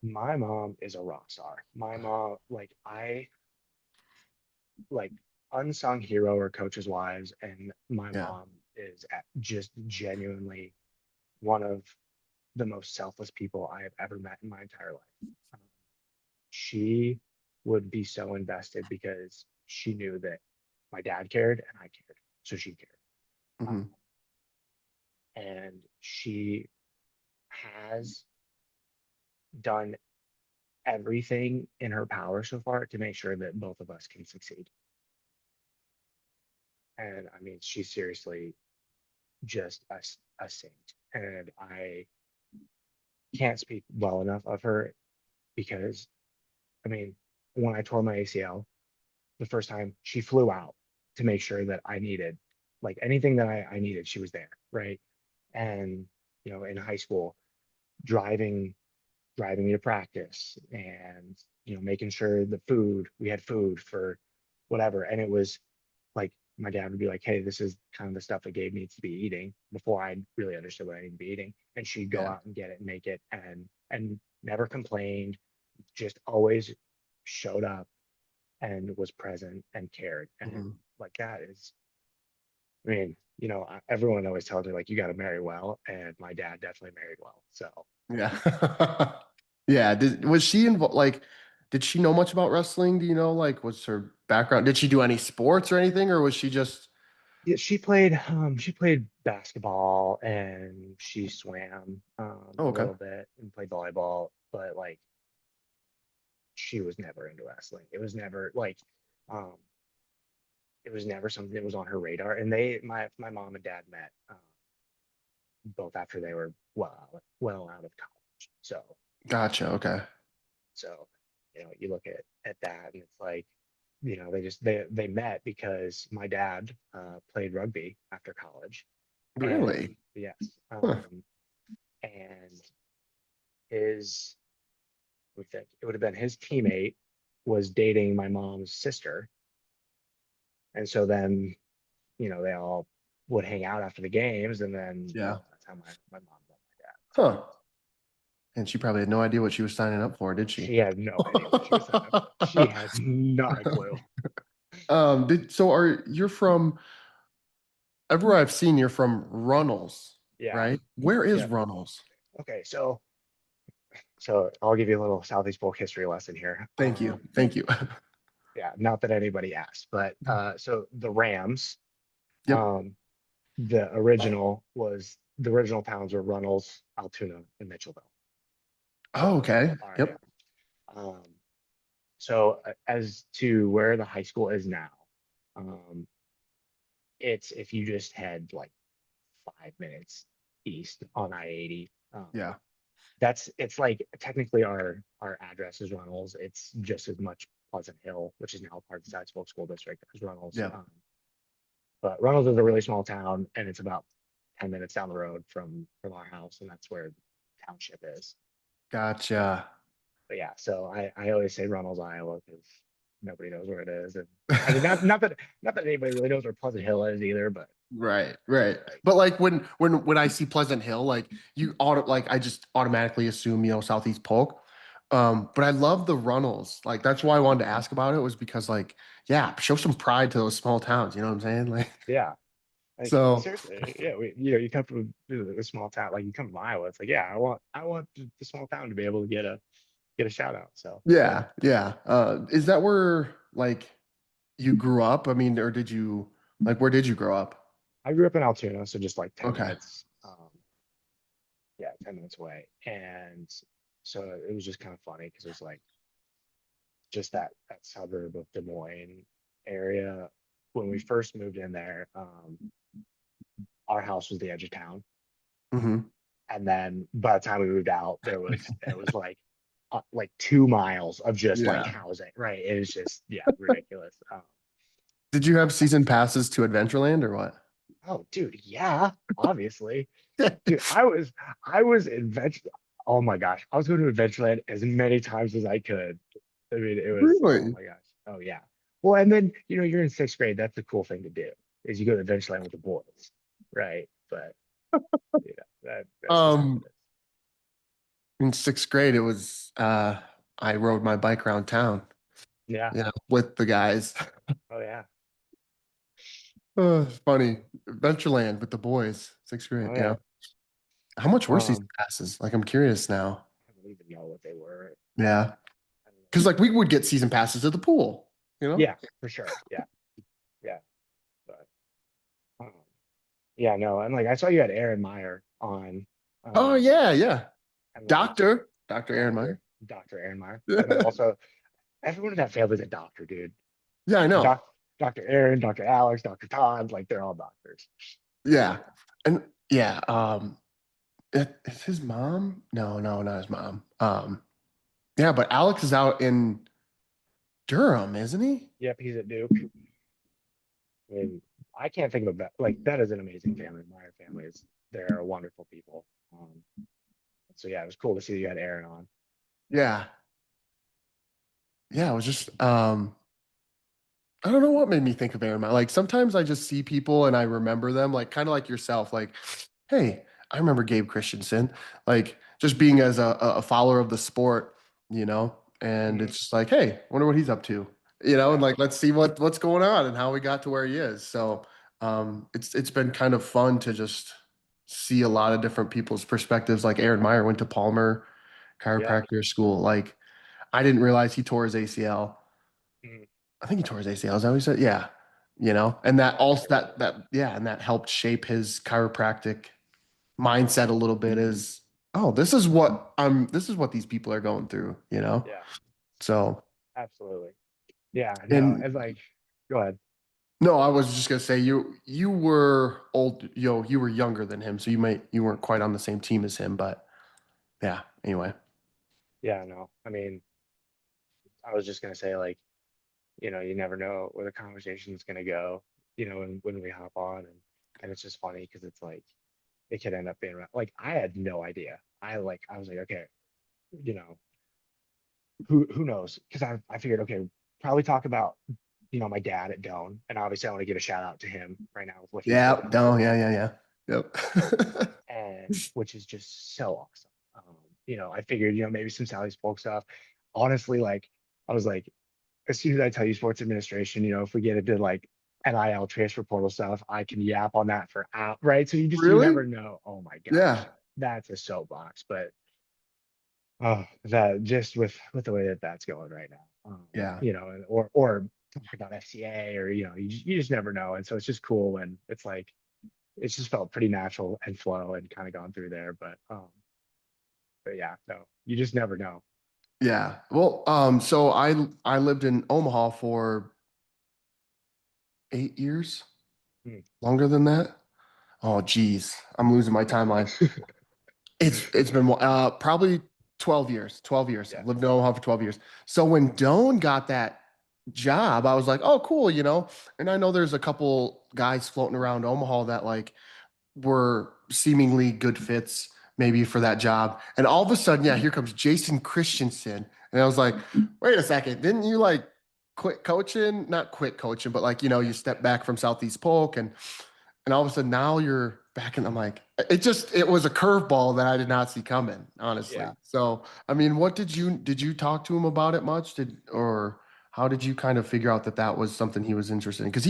A: My mom is a rock star. My mom, like unsung hero or coaches' wives, and my
B: Yeah.
A: mom is just genuinely one of the most selfless people I have ever met in my entire life. Um, she would be so invested because she knew that my dad cared and I cared, so she cared.
B: Hmm.
A: And she has done everything in her power so far to make sure that both of us can succeed. And I mean, she's seriously just a saint. And I can't speak well enough of her because, I mean, when I tore my ACL the first time, she flew out to make sure that I needed, like anything that I needed, she was there. Right. And, in high school, driving, driving me to practice and, making sure we had food for whatever. And it was like my dad would be like, hey, this is kind of the stuff that Gabe needs to be eating before I really understood what I need to be eating. And she'd go
B: Yeah.
A: out and get it and make it and never complained, just always showed up and was present and cared. And
B: Hmm.
A: like that is, I mean, everyone always tells me like you got to marry well, and my dad definitely married well. So
B: Yeah. Yeah. Was she involved? Like, did she know much about wrestling? Do you know, like, what's her background? Did she do any sports or anything, or was she just?
A: yeah, she played basketball and she swam
B: Oh,
A: a
B: okay.
A: little bit and played volleyball, but like she was never into wrestling. Um, it was never something that was on her radar. And my mom and dad met both after they were well out of college.
B: Gotcha. Okay.
A: So, you look at that and it's like, they met because my dad played rugby after college, and
B: Really?
A: yes,
B: Huh.
A: and his we think it would have been his teammate was dating my mom's sister, and so then they all would hang out after the games, and then
B: Yeah.
A: that's how my mom met my dad. So
B: Huh. And she probably had no idea what she was signing up for, did she?
A: she had no idea what she was signing up for. She had not a clue.
B: So you're from everywhere I've seen you're from Runnels,
A: Yeah,
B: right? Where is
A: yeah.
B: Runnels?
A: Okay, so I'll give you a little Southeast Polk history lesson here.
B: Thank you. Thank you.
A: Yeah, not that anybody asked, but so the Rams,
B: Yep.
A: um, the original towns were Runnels, Altoona, and Mitchellville.
B: Oh,
A: So
B: okay.
A: our area.
B: Yep.
A: Um, so as to where the high school is now, um, it's if you just head like 5 minutes east on I-80.
B: Yeah.
A: It's like technically our address is Runnels. It's just as much Pleasant Hill, which is now part of the SE Polk School District, as Runnels.
B: Yeah.
A: But Runnels is a really small town, and it's about 10 minutes down the road from our house, and that's where the township is.
B: Gotcha.
A: But yeah, so I always say Runnels, Iowa, because nobody knows where it is, and I mean not that anybody really knows where Pleasant Hill is either, but
B: Right, right.
A: like
B: But like when I see Pleasant Hill, like I just automatically assume, Southeast Polk. But I love the Runnels. Like that's why I wanted to ask about it was because like, yeah, show some pride to those small towns, you know what I'm saying? Like
A: yeah, like
B: so
A: seriously, yeah, you come from a small town, like you come from Iowa, it's like yeah, I want the small town to be able to get a shout out. So
B: yeah, yeah. Is that where like you grew up? I mean, or did you like where did you grow up?
A: I grew up in Altoona, so just like 10
B: Okay.
A: minutes, yeah, 10 minutes away, and so it was just kind of funny because it was like just that suburb of Des Moines area. When we first moved in there, our house was the edge of town,
B: Hmm.
A: and then by the time we moved out, it was like 2 miles of just like
B: Yeah.
A: housing, right? It was just yeah, ridiculous.
B: Did you have season passes to Adventureland or what?
A: Oh, dude, yeah, obviously, dude. I was Oh my gosh, I was going to Adventureland as many times as I could. I mean, it was oh
B: Really?
A: my gosh, oh yeah. Well, and then you're in sixth grade. That's the cool thing to do is you go to Adventureland with the boys, right? But yeah, that's just how
B: Um,
A: it is.
B: in sixth grade, it was I rode my bike around town,
A: Yeah.
B: with the guys.
A: Oh yeah.
B: Oh, it's funny. Adventureland with the boys, sixth grade,
A: Oh yeah.
B: How much were season
A: Um,
B: passes? Like I'm curious now.
A: I don't even know what they were.
B: Yeah.
A: I don't know.
B: Because like we would get season passes at the pool, you know?
A: Yeah, for sure. Yeah, yeah. But um, yeah, no, and like I saw you had Aaron Meyer on,
B: Oh
A: um,
B: yeah, yeah.
A: and like
B: Dr. Aaron
A: Doctor
B: Meyer.
A: Doctor Aaron Meyer, and then also everyone in that family's a doctor, dude.
B: Yeah, I know.
A: Doc, Dr. Aaron, Dr. Alex, Dr. Todd, like they're all doctors.
B: Yeah. And yeah, it's his mom? No, no, not his mom. Yeah, but Alex is out in Durham, isn't he?
A: Yep, he's at Duke. I mean, I can't think of a like that is an amazing family. Meyer family is they're wonderful people. So yeah, it was cool to see you had Aaron on.
B: Yeah. Yeah, it was just I don't know what made me think of Aaron. Like sometimes I just see people and I remember them, like kind of like yourself, like, hey, I remember Gabe Christenson, like just being as a follower of the sport, and
A: Mhm.
B: it's just like, hey, wonder what he's up to, and
A: Yeah,
B: like let's see what's going on and how we got to where he is. So it's been kind of fun to just see a lot of different people's perspectives. Like Aaron Meyer went to Palmer
A: yeah.
B: chiropractor school. Like I didn't realize he tore his ACL.
A: Mhm.
B: I think he tore his ACL. Is that what he said? Yeah. And that
A: Yeah, I
B: also
A: think so.
B: yeah, and that helped shape his chiropractic mindset a little bit is, oh, this is what these people are going through.
A: Yeah,
B: So,
A: absolutely. Yeah, no,
B: and
A: and like, go ahead.
B: no, I was just gonna say you were old, you were younger than him, so you weren't quite on the same team as him, but yeah, anyway.
A: Yeah, no, I mean, I was just gonna say like, you never know where the conversation is gonna go, when we hop on, and it's just funny because it's like it could end up being like I had no idea. I was like, okay, you know, who knows? Because I figured, okay, probably talk about my dad at Doan, and obviously I want to give a shout out to him right now with what he's
B: Yeah,
A: doing,
B: no, yeah, yeah, yeah. Yep.
A: and which is just so awesome. I figured, maybe some Sally's folk stuff. Honestly, like I was like, as soon as I tell you sports administration, if we get into like NIL transfer portal stuff, I can yap on that for out, right? So you
B: Really?
A: never know. Oh my
B: Yeah.
A: gosh, that's a soapbox, but oh, that just with the way that that's going right now,
B: Yeah.
A: or talk about FCA or you just never know, and so it's just cool when it's like it's just felt pretty natural and flow and kind of gone through there, but yeah, no, you just never know.
B: Yeah. Well, so I lived in Omaha for 8 years,
A: Hmm.
B: longer than that. Oh, geez, I'm losing my timeline. It's been probably 12 years. 12 years.
A: Yeah.
B: I've lived in Omaha for 12 years. So when Doan got that job, I was like, oh, cool, you know. And I know there's a couple guys floating around Omaha that like were seemingly good fits maybe for that job. And all of a sudden, yeah, here comes Jason Christensen. And I was like, wait a second, didn't you like quit coaching? Not quit coaching, but like, you know,
A: Yeah.
B: you step back from Southeast Polk and all of a sudden now you're back and I'm like, it was a curveball that I did not see coming,
A: Yeah.
B: honestly. So, I mean, what did you talk to him about it much? Or how did you kind of figure out that that was something he was interested in? Because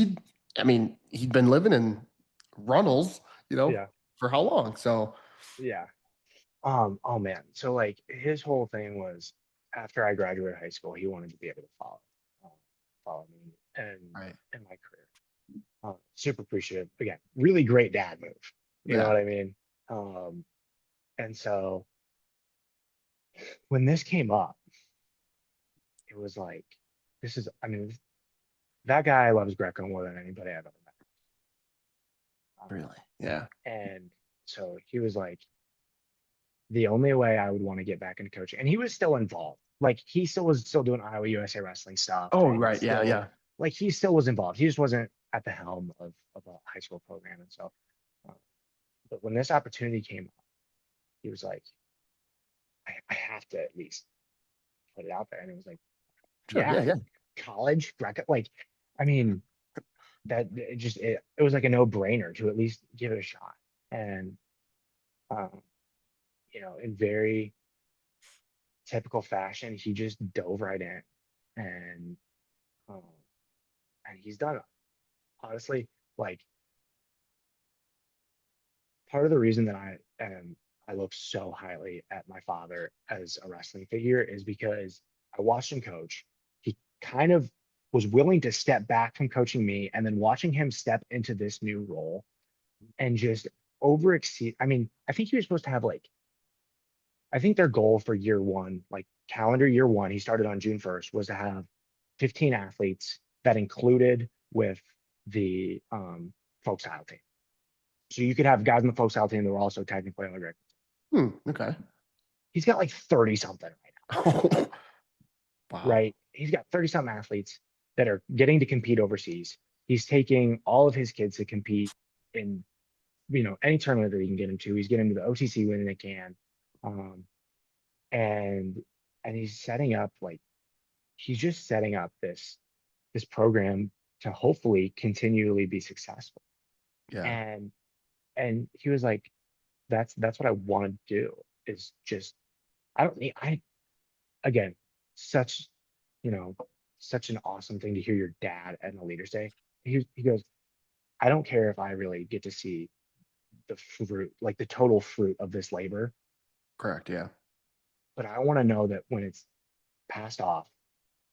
B: I mean, he'd been living in Runnels, you know,
A: Yeah.
B: for how long? So,
A: Yeah. Oh man. So like his whole thing was after I graduated high school, he wanted to be able to um, follow me and
B: right.
A: in my career. Super appreciative. Again, really great dad move. You know
B: Yeah.
A: what I mean? Um, and so when this came up, it was like, this is, I mean, that guy loves Greco more than anybody I've ever met.
B: Really. Yeah.
A: And so he was like, the only way I would want to get back into coaching, and he was still involved. Like he still was still doing Iowa USA wrestling stuff,
B: Oh,
A: and
B: right. Yeah.
A: still
B: Yeah.
A: like he still was involved. He just wasn't at the helm of a high school program. And so, uh, but when this opportunity came up, he was like, I have to at least put it out there. And it was like,
B: Sure.
A: yeah,
B: Yeah. Yeah.
A: college, like, I mean, it was like a no brainer to at least give it a shot. And, um, in very typical fashion, he just dove right in and, um, and he's done it. Honestly, like part of the reason that I look so highly at my father as a wrestling figure is because I watched him coach. He kind of was willing to step back from coaching me, and then watching him step into this new role and just over exceed. I mean, I think he was supposed to have like, I think their goal for year one, like calendar year one, he started on June 1st, was to have 15 athletes that included with the folk style team. So you could have guys in the folk style team that were also technically on the grid.
B: Okay.
A: He's got like 30 something right now,
B: Wow.
A: right? He's got 30 something athletes that are getting to compete overseas. He's taking all of his kids to compete in, any tournament that he can get into. He's getting to the OTC when they can. Um, and he's setting up like he's just setting up this program to hopefully continually be successful.
B: Yeah.
A: And he was like, that's what I want to do is just I don't need I again, such you know, such an awesome thing to hear your dad at a leader's day. He goes, I don't care if I really get to see the fruit, like the total fruit of this labor,
B: Correct. Yeah.
A: but I want to know that when it's passed off,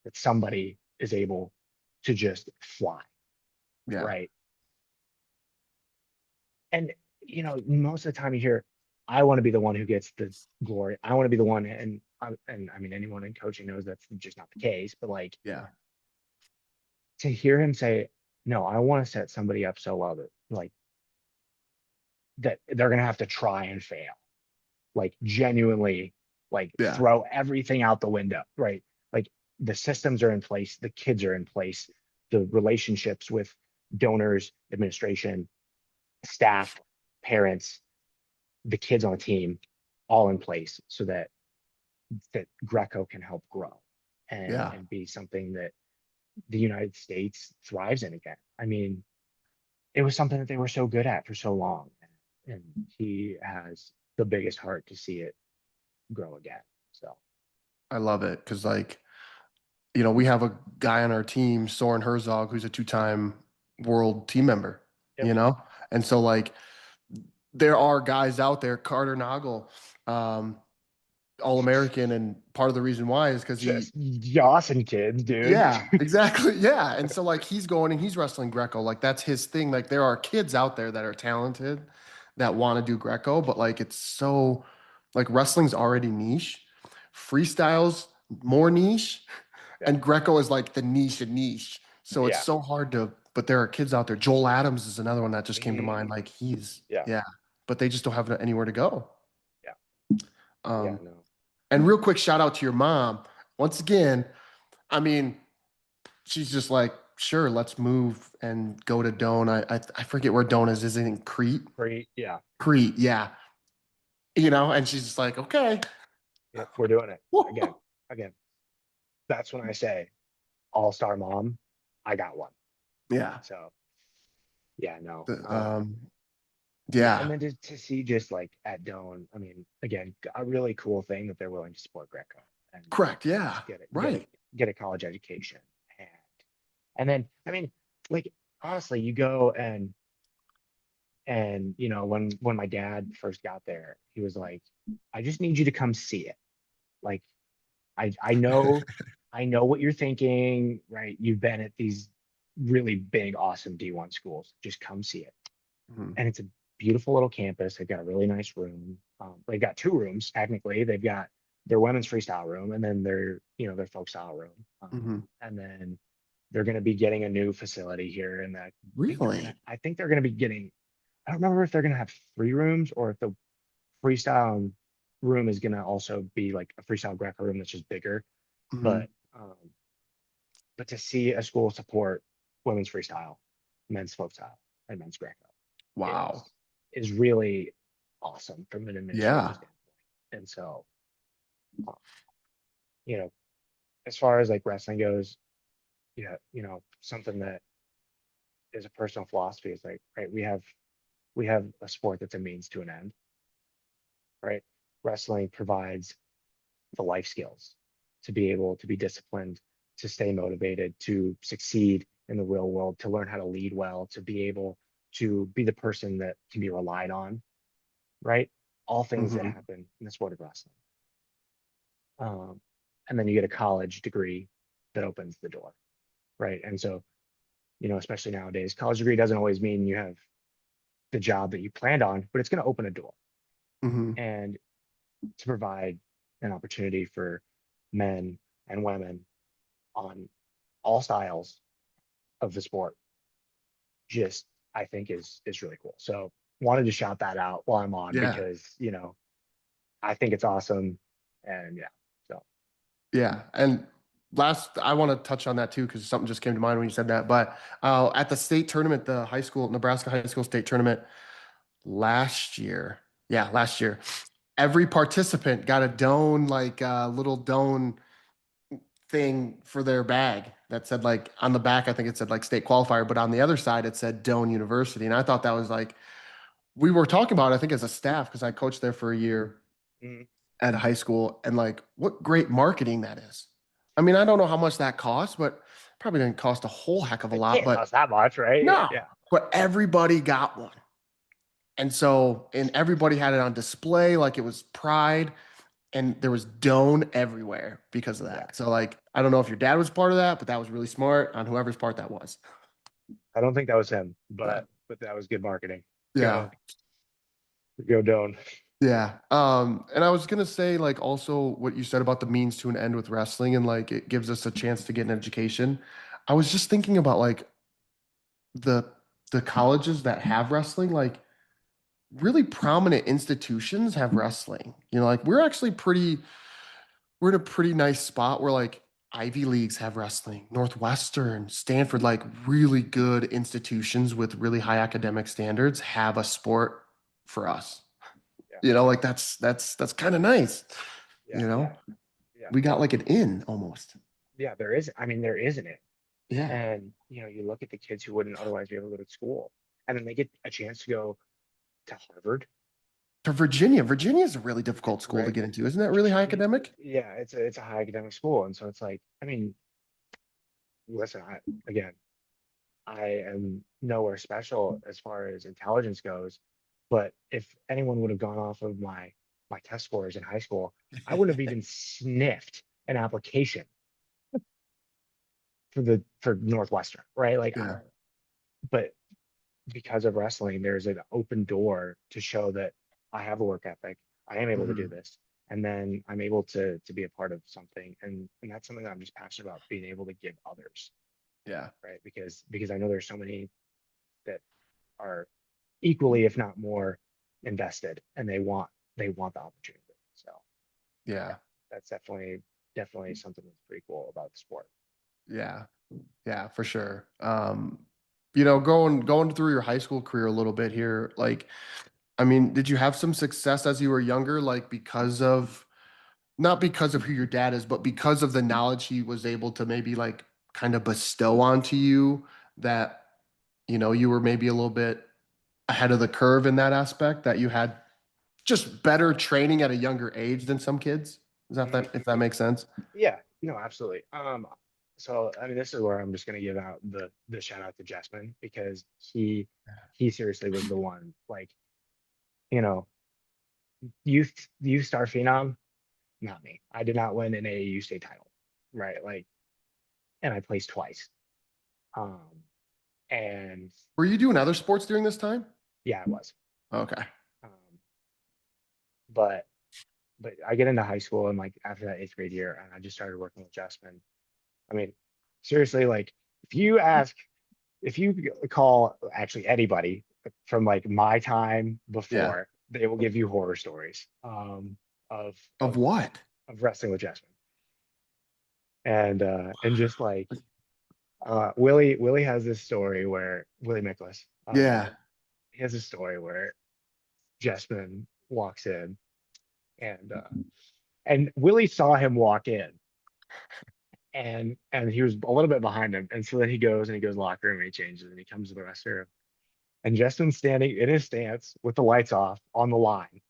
A: that somebody is able to just fly,
B: Yeah.
A: right? And most of the time you hear, I want to be the one who gets the glory. I want to be the one, and I mean anyone in coaching knows that's just not the case. But like
B: Yeah.
A: to hear him say, "No, I want to set somebody up so well that like that they're gonna have to try and fail, like genuinely, like
B: Yeah.
A: throw everything out the window, right? Like the systems are in place, the kids are in place, the relationships with donors, administration, staff, parents, the kids on the team all in place so that Greco can help grow and
B: Yeah.
A: be something that the United States thrives in again. I mean, it was something that they were so good at for so long, and he has the biggest heart to see it grow again. So,
B: I love it because, like, you know, we have a guy on our team, Soren Herzog, who's a two-time world team member,
A: yep.
B: you know? And so, like, there are guys out there, Carter Nagel, um, All American. And part of the reason why is because he,
A: Just Yawson kids, dude.
B: yeah, exactly. Yeah. And so, like, he's going and he's wrestling Greco. Like, that's his thing. Like, there are kids out there that are talented that want to do Greco, but like, it's so, like, wrestling's already niche. Freestyles more niche,
A: Yeah.
B: and Greco is like the niche of niche. So it's
A: Yeah.
B: so hard to, but there are kids out there. Joel Adams is another one that just came to mind.
A: Mm,
B: Like
A: yeah.
B: yeah, but they just don't have anywhere to go.
A: Yeah. Yeah.
B: Um,
A: No.
B: and real quick shout out to your mom. Once again, I mean, she's just like, sure, let's move and go to Doan. I forget where Doan is. Is it in Crete?
A: Great. Yeah.
B: Crete, yeah. You know, and she's just like, okay.
A: Yep. We're doing it again. Again. That's when I say all-star mom. I got one.
B: Yeah.
A: So yeah. No.
B: Um,
A: Yeah. And
B: yeah.
A: then to see just like at Doan, I mean, again, a really cool thing that they're willing to support Greco and
B: Correct. Yeah.
A: just
B: Right.
A: get a college education. And then, I mean, like honestly, you go and you know, when my dad first got there, he was like, I just need you to come see it. Like I know I know what you're thinking, right? You've been at these really big, awesome D1 schools. Just come see it.
B: Mhm.
A: And it's a beautiful little campus. They've got a really nice room. They've got two rooms technically. They've got their women's freestyle room and then their folk style room.
B: Mhm.
A: And then they're going to be getting a new facility here, and
B: Really?
A: I think they're going to be getting. I don't remember if they're going to have three rooms or if the freestyle room is going to also be like a freestyle Greco room that's just bigger.
B: Mhm.
A: But um, but to see a school support women's freestyle, men's folk style, and men's Greco
B: Wow.
A: is is really awesome from an administrative
B: Yeah.
A: standpoint. And so, uh, you know, as far as like wrestling goes, yeah, you know, something that is a personal philosophy is like, right, we have a sport that's a means to an end, right? Wrestling provides the life skills to be able to be disciplined, to stay motivated, to succeed in the real world, to learn how to lead well, to be able to be the person that can be relied on, right? All things that
B: Mhm.
A: happen in the sport of wrestling. And then you get a college degree that opens the door, right? And so, you know, especially nowadays, college degree doesn't always mean you have the job that you planned on, but it's going to open a door
B: Mhm.
A: and to provide an opportunity for men and women on all styles of the sport. Just I think is really cool. So wanted to shout that out while I'm on
B: Yeah.
A: because you know I think it's awesome, and yeah, so
B: Yeah. And last, I want to touch on that too, because something just came to mind when you said that. But at the state tournament, the high school, Nebraska high school state tournament last year, yeah, last year, every participant got a Doan, like a little Doan thing for their bag that said like on the back, I think it said like state qualifier, but on the other side, it said Doan University. And I thought that was like, we were talking about, it, I think as a staff, because I coached there for a year
A: mm,
B: at a high school, and like what great marketing that is. I mean, I don't know how much that costs, but probably didn't cost a whole heck of a
A: it
B: lot,
A: can't
B: but
A: cost that much, right?
B: no,
A: Yeah,
B: but everybody got one. And so, and everybody had it on display like it was pride, and there was Doan everywhere because of
A: yeah.
B: that. So, like, I don't know if your dad was part of that, but that was really smart on whoever's part that was.
A: I don't think that was him,
B: But
A: but that was good marketing.
B: yeah,
A: Go go Doan.
B: yeah. And I was gonna say, like, also what you said about the means to an end with wrestling, and like it gives us a chance to get an education. I was just thinking about like the the colleges that have wrestling, like really prominent institutions have wrestling. You know, like we're in a pretty nice spot where like Ivy Leagues have wrestling, Northwestern, Stanford, like really good institutions with really high academic standards have a sport for us.
A: Yeah,
B: You know, like that's kind of nice.
A: yeah,
B: You know,
A: yeah,
B: we got like an in almost.
A: yeah. There is. I mean, there isn't it.
B: Yeah.
A: And you know, you look at the kids who wouldn't otherwise be able to go to school, and then they get a chance to go to Harvard,
B: To Virginia. Virginia is a really difficult school to
A: right?
B: get into. Isn't that really high academic?
A: Yeah, it's a high academic school, and so it's like, I mean, listen, again, I am nowhere special as far as intelligence goes, but if anyone would have gone off of my test scores in high school, I wouldn't have even sniffed an application for Northwestern, right? Like,
B: Yeah.
A: but because of wrestling, there's an open door to show that I have a work ethic. I am able to do
B: Mhm.
A: this. and then I'm able to be a part of something, and that's something that I'm just passionate about, being able to give others,
B: Yeah.
A: right? Because I know there's so many that are equally, if not more, invested, and they want the opportunity. So yeah,
B: Yeah.
A: that's definitely something that's pretty cool about the sport.
B: Yeah. Yeah, for sure. Going through your high school career a little bit here, like, I mean, did you have some success as you were younger, like because of not because of who your dad is, but because of the knowledge he was able to maybe like kind of bestow onto you that, you were maybe a little bit ahead of the curve in that aspect, that you had just better training at a younger age than some kids? Is that,
A: Mhm.
B: if that makes sense?
A: Yeah, no, absolutely. So I mean, this is where I'm just gonna give out the shout out to Jessamine, because he seriously was the one, like, you know, youth star phenom, not me. I did not win an AAU state title, right? Like, and I placed twice. Um, and
B: Were you doing other sports during this time?
A: yeah, I was.
B: Okay.
A: Um, but I get into high school, and like after that eighth grade year, and I just started working with Jessamine. I mean, seriously, like if you ask, if you call actually anybody from like my time
B: Yeah.
A: before, they will give you horror stories of
B: Of
A: of
B: what?
A: of wrestling with Jessamine, and just like Willie has this story where Willie Nicholas,
B: Yeah.
A: he has a story where Jessamine walks in, and Willie saw him walk in, and he was a little bit behind him, and so then he goes locker room, and he changes, and he comes to the restroom, and Justin's standing in his stance with the lights off on the line.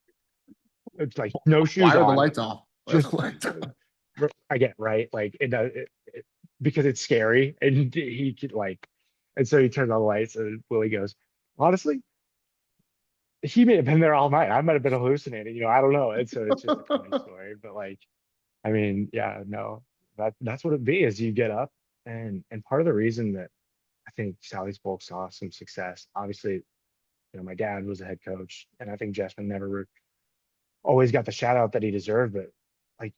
A: It's like no
B: Why
A: shoes
B: are the
A: on,
B: lights off? Why are the
A: just
B: lights off?
A: I get right, like because it's scary, and he could like, and so he turns on the lights, and Willie goes, honestly, he may have been there all night. I might have been hallucinating, I don't know. And so it's just a funny story, but like, I mean, yeah, no, that's what it'd be, is you get up, and part of the reason that I think Sally's Polk saw some success, obviously, my dad was a head coach, and I think Jessamine never always got the shout out that he deserved, but like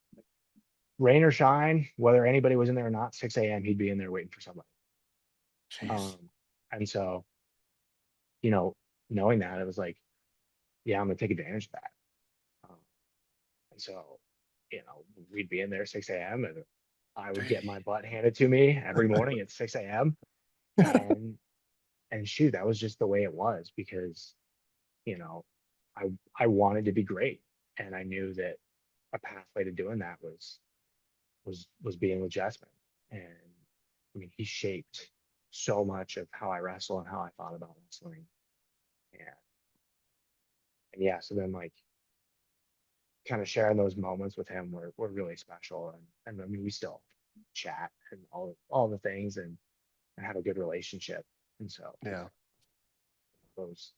A: rain or shine, whether anybody was in there or not, 6 a.m. he'd be in there waiting for somebody.
B: Jeez.
A: Um, and so, you know, knowing that, it was like, yeah, I'm gonna take advantage of that. Um, and so, we'd be in there 6 a.m. and I would get my butt handed to me every morning at 6 a.m. and shoot, that was just the way it was, because, you know, I wanted to be great, and I knew that a pathway to doing that was being with Jessamine. And I mean, he shaped so much of how I wrestle and how I thought about wrestling. And yeah, so then like kind of sharing those moments with him were really special. And I mean, we still chat and all the things, and have a good relationship. And so
B: Yeah.
A: those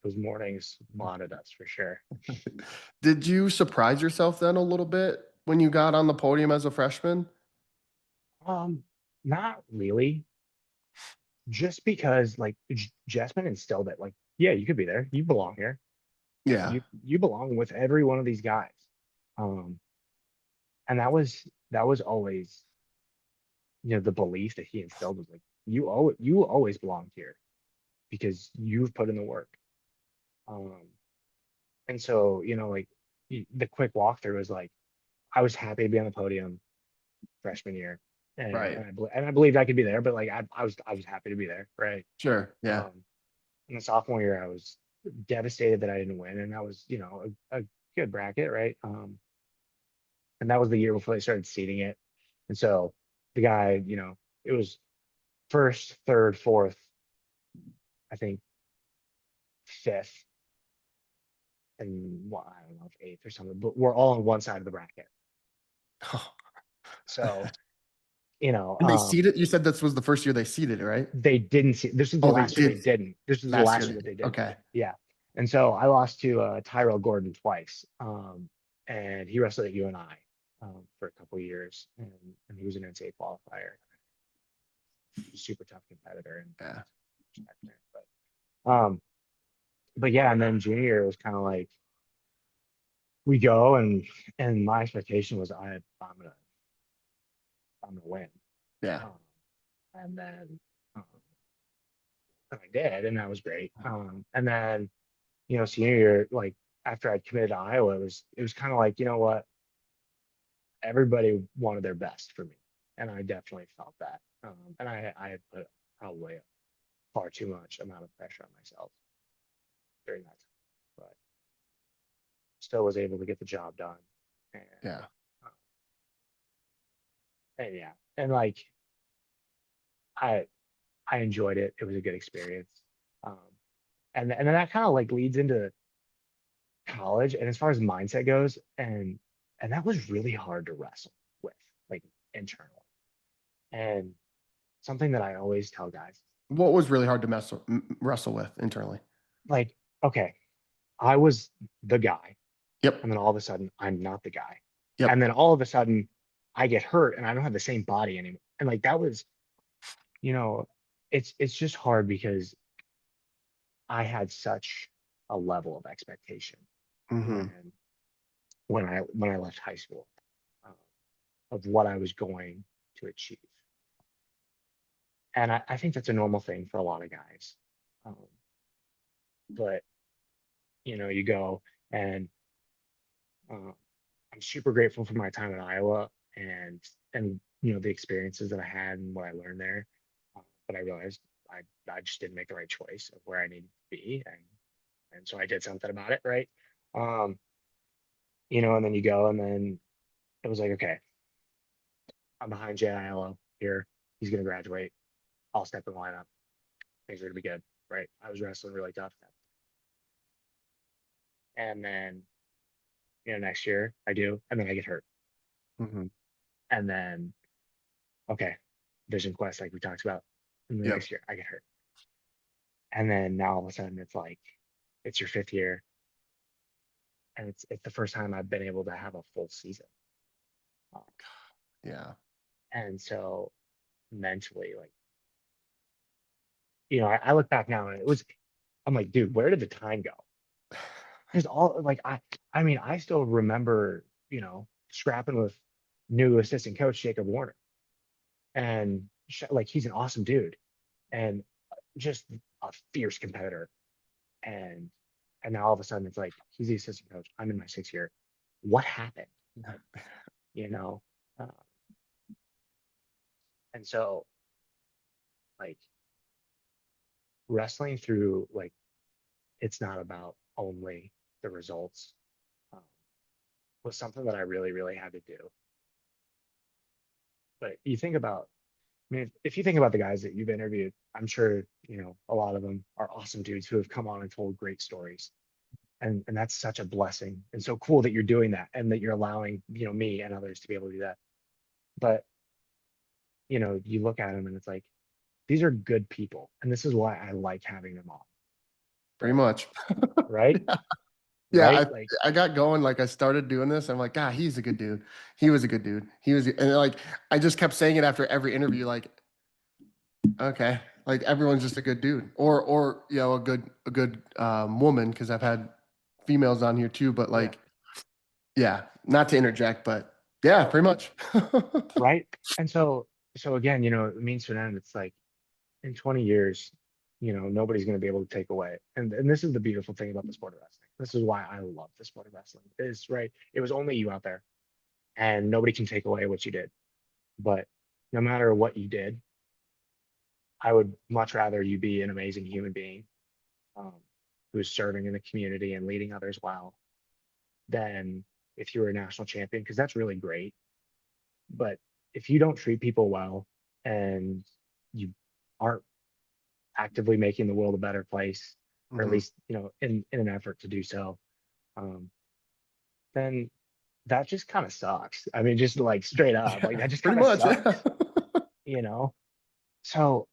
A: those mornings bonded us for sure.
B: Did you surprise yourself then a little bit when you got on the podium as a freshman?
A: Not really, just because like Jasmine instilled it. Like, yeah, you could be there. You belong here.
B: Yeah.
A: You belong with every one of these guys. Um, and that was always, the belief that he instilled, was like, you always belong here because you've put in the work. Um, and so, like the quick walkthrough is like, I was happy to be on the podium freshman year, and
B: Right.
A: and I believed I could be there, but like I was happy to be there, right?
B: Sure. Yeah.
A: Um, in the sophomore year, I was devastated that I didn't win, and that was, a good bracket, right? And that was the year before they started seeding it, and so the guy, it was first, third, fourth, I think fifth, and, well, I don't know if eighth or something, but we're all on one side of the bracket. So, you know,
B: And they
A: um,
B: seeded. You said this was the first year they seeded it, right?
A: they didn't see, this is the
B: Oh, they
A: last year they
B: did.
A: didn't. This is the
B: Last year
A: last
B: they
A: year that
B: did.
A: they didn't.
B: Okay.
A: Yeah. And so I lost to Tyrell Gordon twice. And he wrestled at UNI for a couple years, and he was an NCAA qualifier. Super tough competitor, and
B: Yeah.
A: but yeah, and then junior year was kind of like, we go and my expectation was I'm gonna win.
B: Yeah.
A: Um, and then um, and I did, and that was great. And then senior year, like after I'd committed to Iowa, it was kind of like, you know what, everybody wanted their best for me, and I definitely felt that. And I had put probably far too much amount of pressure on myself during that time, but still was able to get the job done. And
B: Yeah.
A: uh, and yeah, and like I I enjoyed it. It was a good experience. Um, and then that kind of like leads into college. And as far as mindset goes, and that was really hard to wrestle with, like internally. And something that I always tell guys,
B: What was really hard to wrestle with internally?
A: like, okay, I was the guy, and
B: Yep.
A: then all of a sudden I'm not the guy. And
B: Yep.
A: then all of a sudden I get hurt and I don't have the same body anymore. And like that was, you know, it's just hard because I had such a level of expectation
B: Mm-hmm.
A: when when I left high school, um, of what I was going to achieve. And I think that's a normal thing for a lot of guys. Um, but you go and uh, I'm super grateful for my time in Iowa and the experiences that I had and what I learned there. But I realized I just didn't make the right choice of where I needed to be, and so I did something about it, right? Um, and then you go, and then it was like, okay, I'm behind JILO here. He's gonna graduate. I'll step in the lineup. Things are gonna be good, right? I was wrestling really tough. And then next year I do, and then I get hurt.
B: Mm-hmm.
A: And then okay, Vision Quest, like we talked about, and the
B: Yep.
A: next year I get hurt. And then now all of a sudden it's like it's your fifth year, and it's the first time I've been able to have a full season. Um,
B: Yeah.
A: and so mentally, like I look back now and I'm like, dude, where did the time go? Because all like I mean, I still remember, scrapping with new assistant coach Jacob Warner, and like he's an awesome dude and just a fierce competitor. And now all of a sudden it's like he's the assistant coach. I'm in my sixth year. What happened? You know? Uh, and so like wrestling through like it's not about only the results, um, was something that I really, really had to do. But you think about, I mean, if you think about the guys that you've interviewed, I'm sure, a lot of them are awesome dudes who have come on and told great stories. And that's such a blessing and so cool that you're doing that and that you're allowing, me and others to be able to do that. But, you look at them and it's like, these are good people. And this is why I like having them on.
B: Pretty
A: But,
B: much.
A: right?
B: Yeah. Yeah,
A: Right? Like,
B: I got going, like I started doing this. I'm like, God, he's a good dude. He was a good dude. And like I just kept saying it after every interview, like, okay, like everyone's just a good dude. Or a good woman, because I've had females on here too, but
A: yeah.
B: like, yeah, not to interject, but yeah, pretty much.
A: Right. And so again, it means to an end, it's like in 20 years, nobody's going to be able to take away. And this is the beautiful thing about the sport of wrestling. This is why I love the sport of wrestling. Is right. It was only you out there, and nobody can take away what you did. But no matter what you did, I would much rather you be an amazing human being, um, who's serving in the community and leading others well, than if you were a national champion, because that's really great. But if you don't treat people well and you aren't actively making the world a better place, or at
B: Mhm.
A: least, in an effort to do so, um, then that just kind of sucks. I mean, just like straight up, like
B: Yeah,
A: that just
B: pretty
A: kind of
B: much. Yeah.
A: sucks, you know? So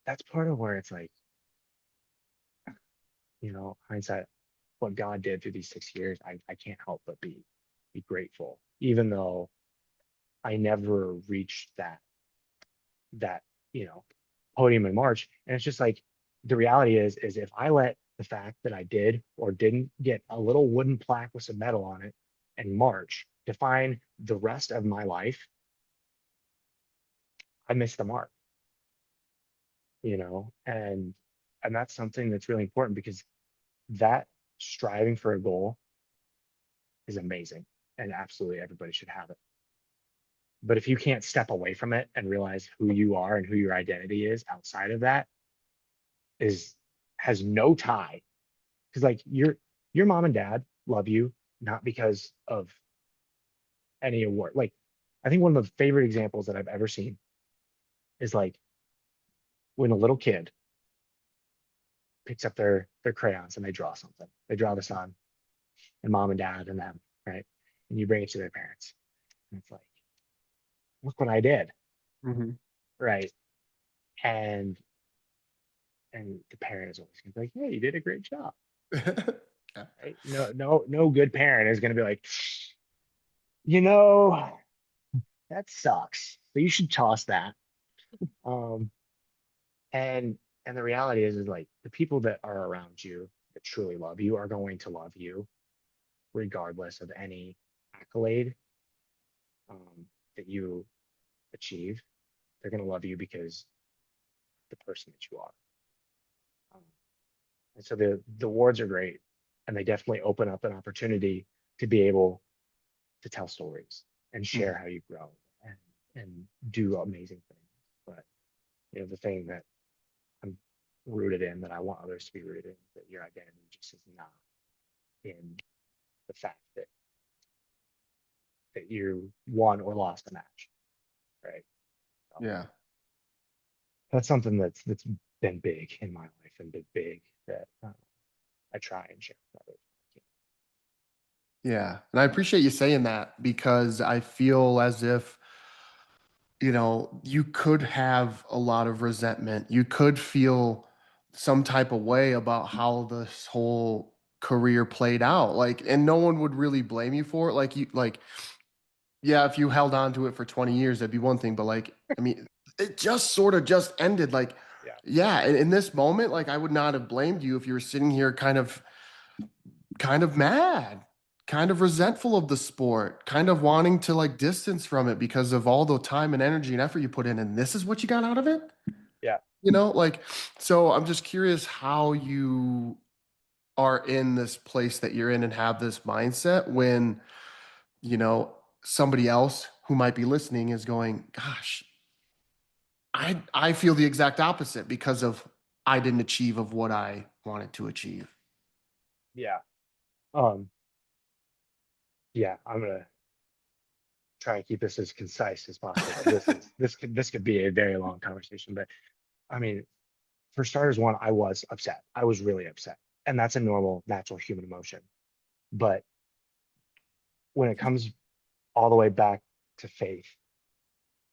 A: that's part of where it's like, hindsight, what God did through these 6 years, I can't help but be grateful, even though I never reached that, you know, podium in March. And it's just like the reality is if I let the fact that I did or didn't get a little wooden plaque with some metal on it and march define the rest of my life, I missed the mark, and that's something that's really important because that striving for a goal is amazing and absolutely everybody should have it. But if you can't step away from it and realize who you are and who your identity is outside of that is has no tie, because like your mom and dad love you not because of any award. Like I think one of the favorite examples that I've ever seen is like when a little kid picks up their crayons and they draw something. They draw the sun and mom and dad and them, right? And you bring it to their parents. And it's like, look what I did,
B: Mhm.
A: right? And and the parent is always gonna be like, "Yeah, you did a great job."
B: Yeah.
A: Right? No good parent is gonna be like, you know, that sucks. So you should toss that. Um, and and the reality is like the people that are around you that truly love you are going to love you regardless of any accolade that you achieve. They're gonna love you because the person that you are. Um, and so the awards are great, and they definitely open up an opportunity to be able to tell stories and share
B: Mhm.
A: how you grow and and do amazing things. But the thing that I'm rooted in that I want others to be rooted in is that your identity just is not in the fact that you won or lost a match, right? So
B: Yeah.
A: that's something that's been big in my life and been big that I try and share with others.
B: Yeah. And I appreciate you saying that because I feel as if, you could have a lot of resentment. You could feel some type of way about how this whole career played out. Like, and no one would really blame you for it. Yeah, if you held on to it for 20 years, that'd be one thing. But like, I mean, it just sort of just ended. Like,
A: Yeah,
B: yeah, in this moment, like I would not have blamed you if you were sitting here kind of mad, kind of resentful of the sport, kind of wanting to like distance from it because of all the time and energy and effort you put in, and this is what you got out of it?
A: yeah,
B: Like, so I'm just curious how you are in this place that you're in and have this mindset when, you know, somebody else who might be listening is going, gosh, I feel the exact opposite because of I didn't achieve of what I wanted to achieve.
A: yeah. Um, yeah, I'm gonna try and keep this as concise as possible because this could be a very long conversation. But I mean, for starters, one, I was upset. I was really upset, and that's a normal, natural human emotion. But when it comes all the way back to faith,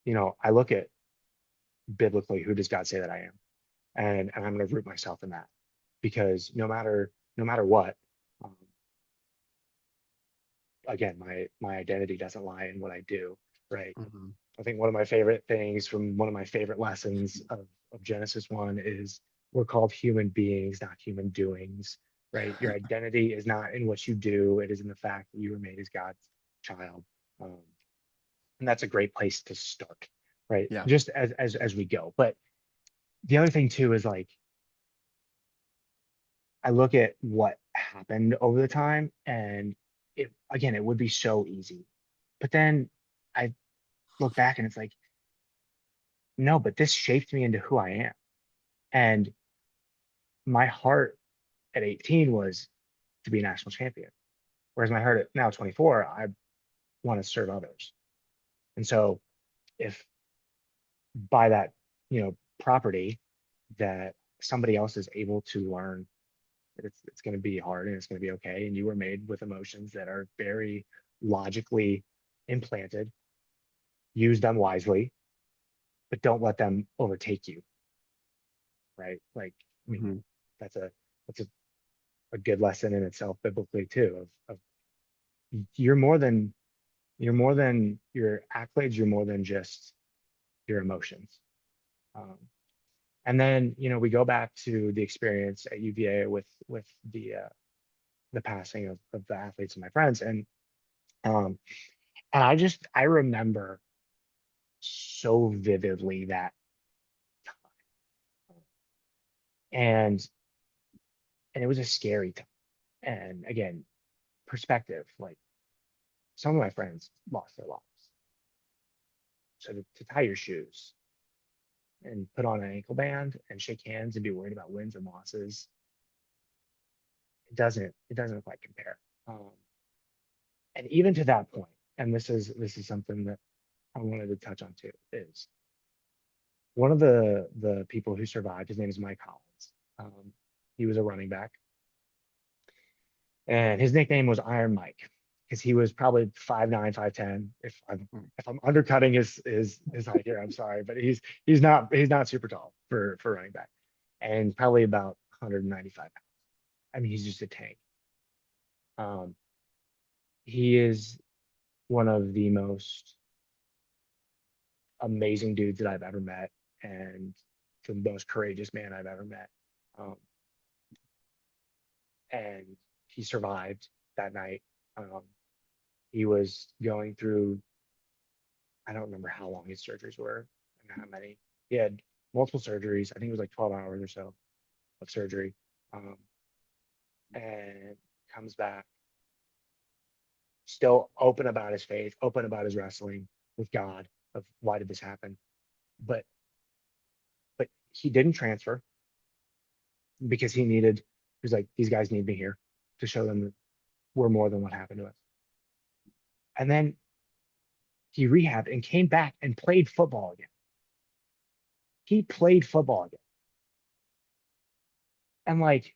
A: I look at biblically, who does God say that I am, and I'm going to root myself in that because no matter what, um, again, my identity doesn't lie in what I do, right?
B: Mhm.
A: I think one of my favorite things from one of my favorite lessons of Genesis 1 is we're called human beings, not human doings, right? Your identity is not in what you do, it is in the fact that you were made as God's child. Um, and that's a great place to start, right?
B: Yeah.
A: Just as we go. But the other thing too is like I look at what happened over the time and it would be so easy. But then I look back and it's like, no, but this shaped me into who I am. And my heart at 18 was to be a national champion. Whereas my heart at now 24, I want to serve others. And so if by that, property that somebody else is able to learn that it's going to be hard and it's going to be okay. And you were made with emotions that are very logically implanted, use them wisely, but don't let them overtake you. Right. Like, I mean,
B: Mhm.
A: that's a good lesson in itself biblically too, of you're more than your accolades, you're more than just your emotions. Um, And then, we go back to the experience at UVA with the passing of the athletes and my friends. Um, and I remember so vividly that time. And it was a scary time. And again, perspective, like some of my friends lost their lives. So to tie your shoes and put on an ankle band and shake hands and be worried about wins and losses, it doesn't quite compare. And even to that point, and this is something that I wanted to touch on too, is one of the people who survived. His name is Mike Collins. He was a running back, and his nickname was Iron Mike because he was probably 5'9", 5'10". If I'm undercutting his height here, I'm sorry, but he's not super tall for running back, and probably about 195 pounds. I mean, he's just a tank. Um, he is one of the most amazing dudes that I've ever met, and the most courageous man I've ever met. Um, and he survived that night. Um, he was going through, I don't remember how long his surgeries were and how many. He had multiple surgeries. I think it was like 12 hours or so of surgery. Um, and comes back still open about his faith, open about his wrestling with God of why did this happen. But he didn't transfer because he was like, these guys need me here to show them that we're more than what happened to us. And then he rehabbed and came back and played football again. He played football again. And like,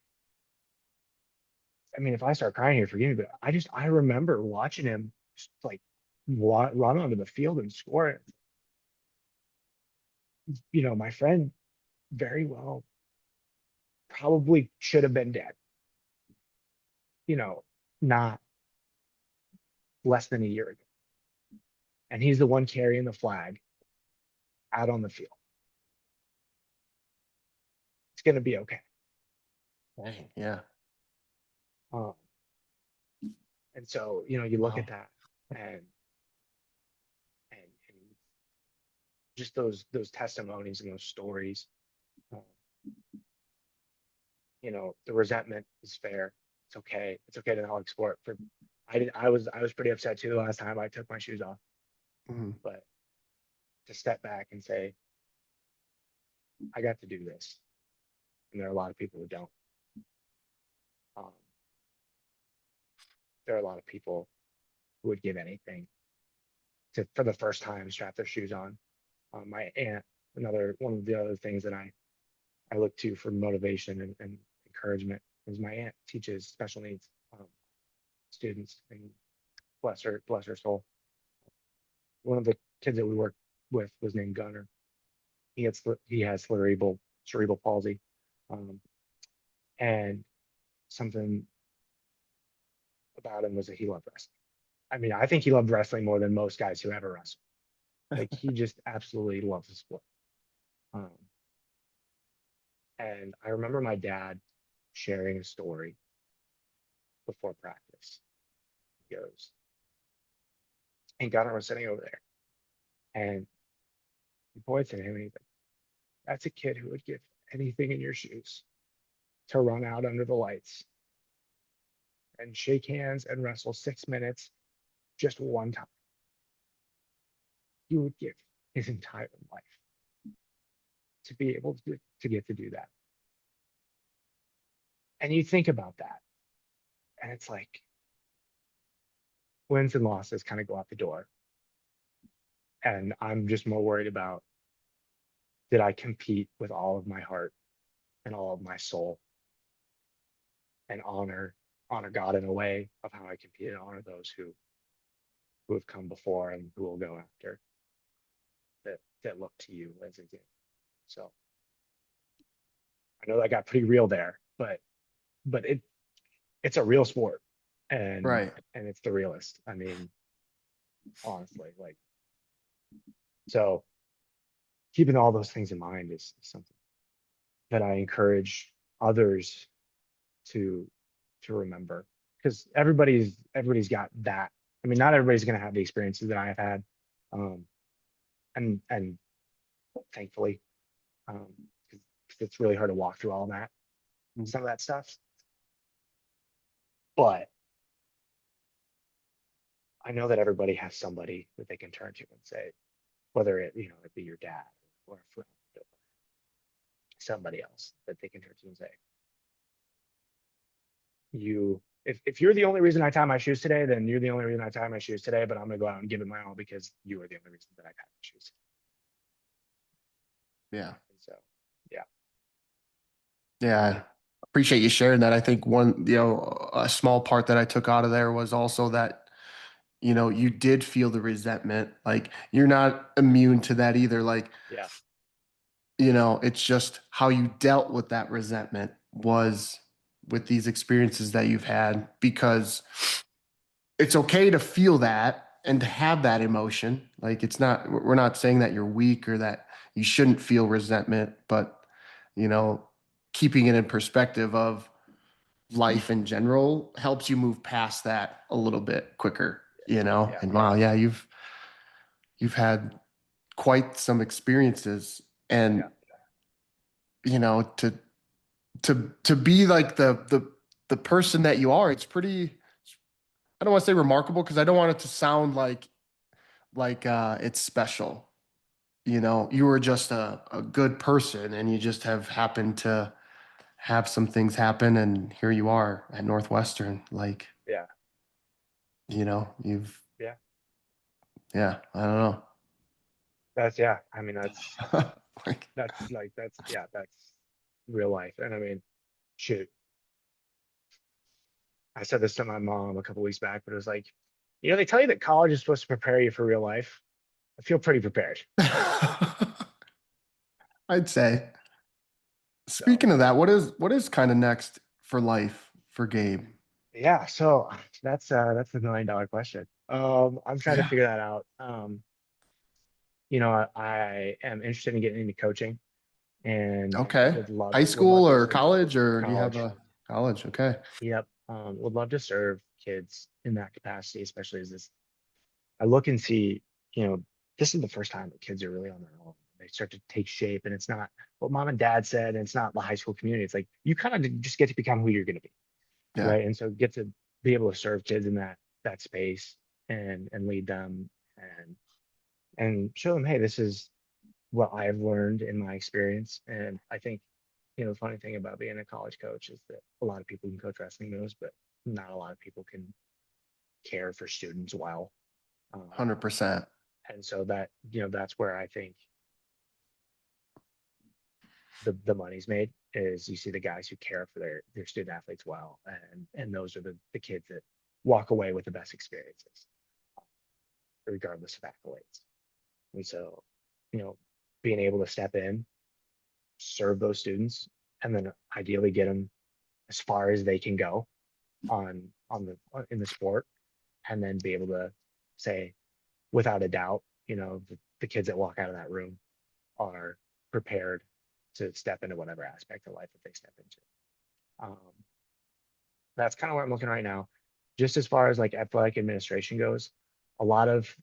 A: I mean, if I start crying here, forgive me, but I remember watching him just like run onto the field and score it. My friend very well probably should have been dead, you know, not less than a year ago. And he's the one carrying the flag out on the field. It's going to be okay.
B: Dang, yeah.
A: Um, and so, you look at
B: Wow.
A: that and, and just those testimonies and those stories, um, the resentment is fair. It's okay. It's okay to not explore it. I was pretty upset too the last time I took my shoes off,
B: Mhm.
A: but to step back and say, I got to do this. And there are a lot of people who don't. Um, there are a lot of people who would give anything to, for the first time, strap their shoes on. My aunt, another one of the other things that I look to for motivation and encouragement is my aunt teaches special needs students, and bless her soul. One of the kids that we worked with was named Gunner. He has cerebral palsy, um, and something about him was that he loved wrestling. I mean, I think he loved wrestling more than most guys who ever wrestle. Like he just absolutely loves the sport. Um, and I remember my dad sharing a story before practice. He goes, and Gunnar was sitting over there, and he points at him, and he's like, "That's a kid who would give anything in your shoes to run out under the lights and shake hands and wrestle 6 minutes just one time. He would give his entire life to be able to get to do that." And you think about that, and it's like wins and losses kind of go out the door. And I'm just more worried about, did I compete with all of my heart and all of my soul and honor God in a way of how I compete and honor those who have come before and who will go after, that look to you as example. So I know that got pretty real there, but it's a real sport, and
B: Right.
A: and it's the realest. I mean, honestly, like, so keeping all those things in mind is something. that I encourage others to remember, because everybody's got that. I mean, not everybody's going to have the experiences that I have had, um, and thankfully, um, 'cause it's really hard to walk through all that,
B: Mm.
A: some of that stuff. But I know that everybody has somebody that they can turn to and say, whether it be your dad or a friend or somebody else that they can turn to and say, if you're the only reason I tie my shoes today, then you're the only reason I tie my shoes today, but I'm gonna go out and give it my all because you are the only reason that I tie my shoes.
B: Yeah.
A: And so, yeah,
B: Yeah. I appreciate you sharing that. I think a small part that I took out of there was also that, you did feel the resentment. Like you're not immune to that either. Like,
A: yeah,
B: it's just how you dealt with that resentment was with these experiences that you've had, because it's okay to feel that and to have that emotion. Like we're not saying that you're weak or that you shouldn't feel resentment, but you know, keeping it in perspective of life in general helps you move past that a little bit quicker,
A: yeah,
B: and wow, yeah, you've had quite some experiences, and
A: yeah,
B: to be like the person that you are, it's pretty, I don't want to say remarkable because I don't want it to sound like it's special. You were just a good person and you just have happened to have some things happen, and here you are at Northwestern. Like,
A: yeah,
B: you've,
A: yeah.
B: yeah, I don't
A: Yeah. I mean, that's
B: know. Like,
A: that's like that's yeah, that's real life. And I mean, shoot, I said this to my mom a couple weeks back, but it was like, they tell you that college is supposed to prepare you for real life. I feel pretty prepared.
B: I'd say.
A: So
B: Speaking of that, what is kind of next for life for Gabe?
A: yeah, so that's the $1 million question. I'm trying to
B: Yeah.
A: figure that out. I am interested in getting into coaching and
B: Okay.
A: would love
B: High
A: would love
B: school
A: to
B: or
A: serve
B: college, or do you have
A: college.
B: a college? Okay.
A: Yep. Would love to serve kids in that capacity, especially as this I look and see, you know, this is the first time that kids are really on their own. They start to take shape, and it's not what mom and dad said, and it's not the high school community. It's like you kind of just get to become who you're going to be,
B: Yeah.
A: right? And so get to be able to serve kids in that space and lead them and show them, hey, this is what I've learned in my experience. And I think, the funny thing about being a college coach is that a lot of people can coach wrestling moves, but not a lot of people can care for students well. Um,
B: 100%.
A: and so that's where I think the money's made is you see the guys who care for their student athletes well, and those are the kids that walk away with the best experiences, regardless of accolades. And so, you know, being able to step in, serve those students, and then ideally get them as far as they can go on the in the sport, and then be able to say without a doubt, the kids that walk out of that room are prepared to step into whatever aspect of life that they step into. Um, that's kind of where I'm looking right now. Just as far as like athletic administration goes, a lot of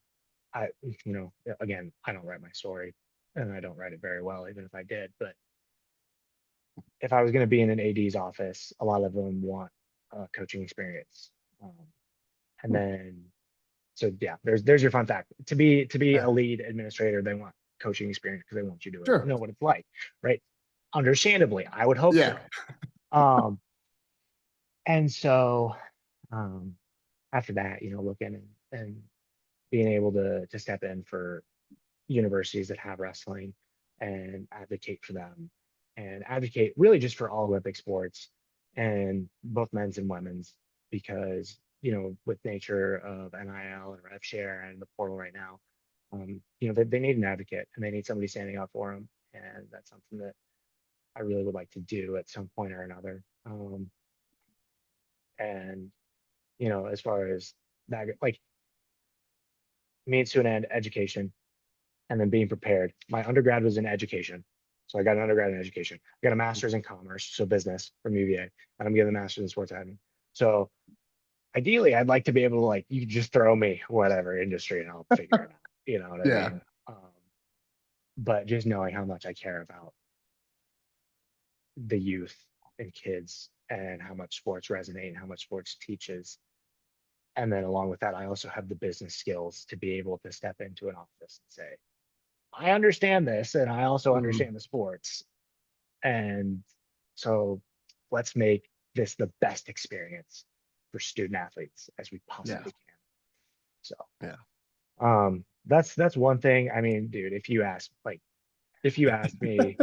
A: I, again, I don't write my story and I don't write it very well, even if I did. But if I was going to be in an AD's office, a lot of them want coaching experience. Um, and then, so yeah, there's your fun fact. To be a
B: Yeah.
A: lead administrator, they want coaching experience because they want you to
B: Sure.
A: know what it's like, right? Understandably, I would hope
B: Yeah.
A: so. Um, and so um, after that, looking and being able to step in for universities that have wrestling and advocate for them and advocate really just for all Olympic sports and both men's and women's, because with nature of NIL and rev share and the portal right now, they need an advocate and they need somebody standing up for them, and that's something that I really would like to do at some point or another. And as far as that, like, means to an end education and then being prepared. My undergrad was in education. So I got an undergrad in education. I got a master's in commerce, so business from UVA, and I'm getting a master's in sports admin. So ideally, I'd like to be able to like, you can just throw me whatever industry and I'll figure it out. You know what I
B: Yeah.
A: mean? But just knowing how much I care about the youth and kids and how much sports resonate and how much sports teaches. And then along with that, I also have the business skills to be able to step into an office and say, I understand this and I also
B: Mhm.
A: understand the sports. And so let's make this the best experience for student athletes as we
B: Yeah.
A: possibly can. So
B: Yeah.
A: that's one thing. I mean, dude, if you asked me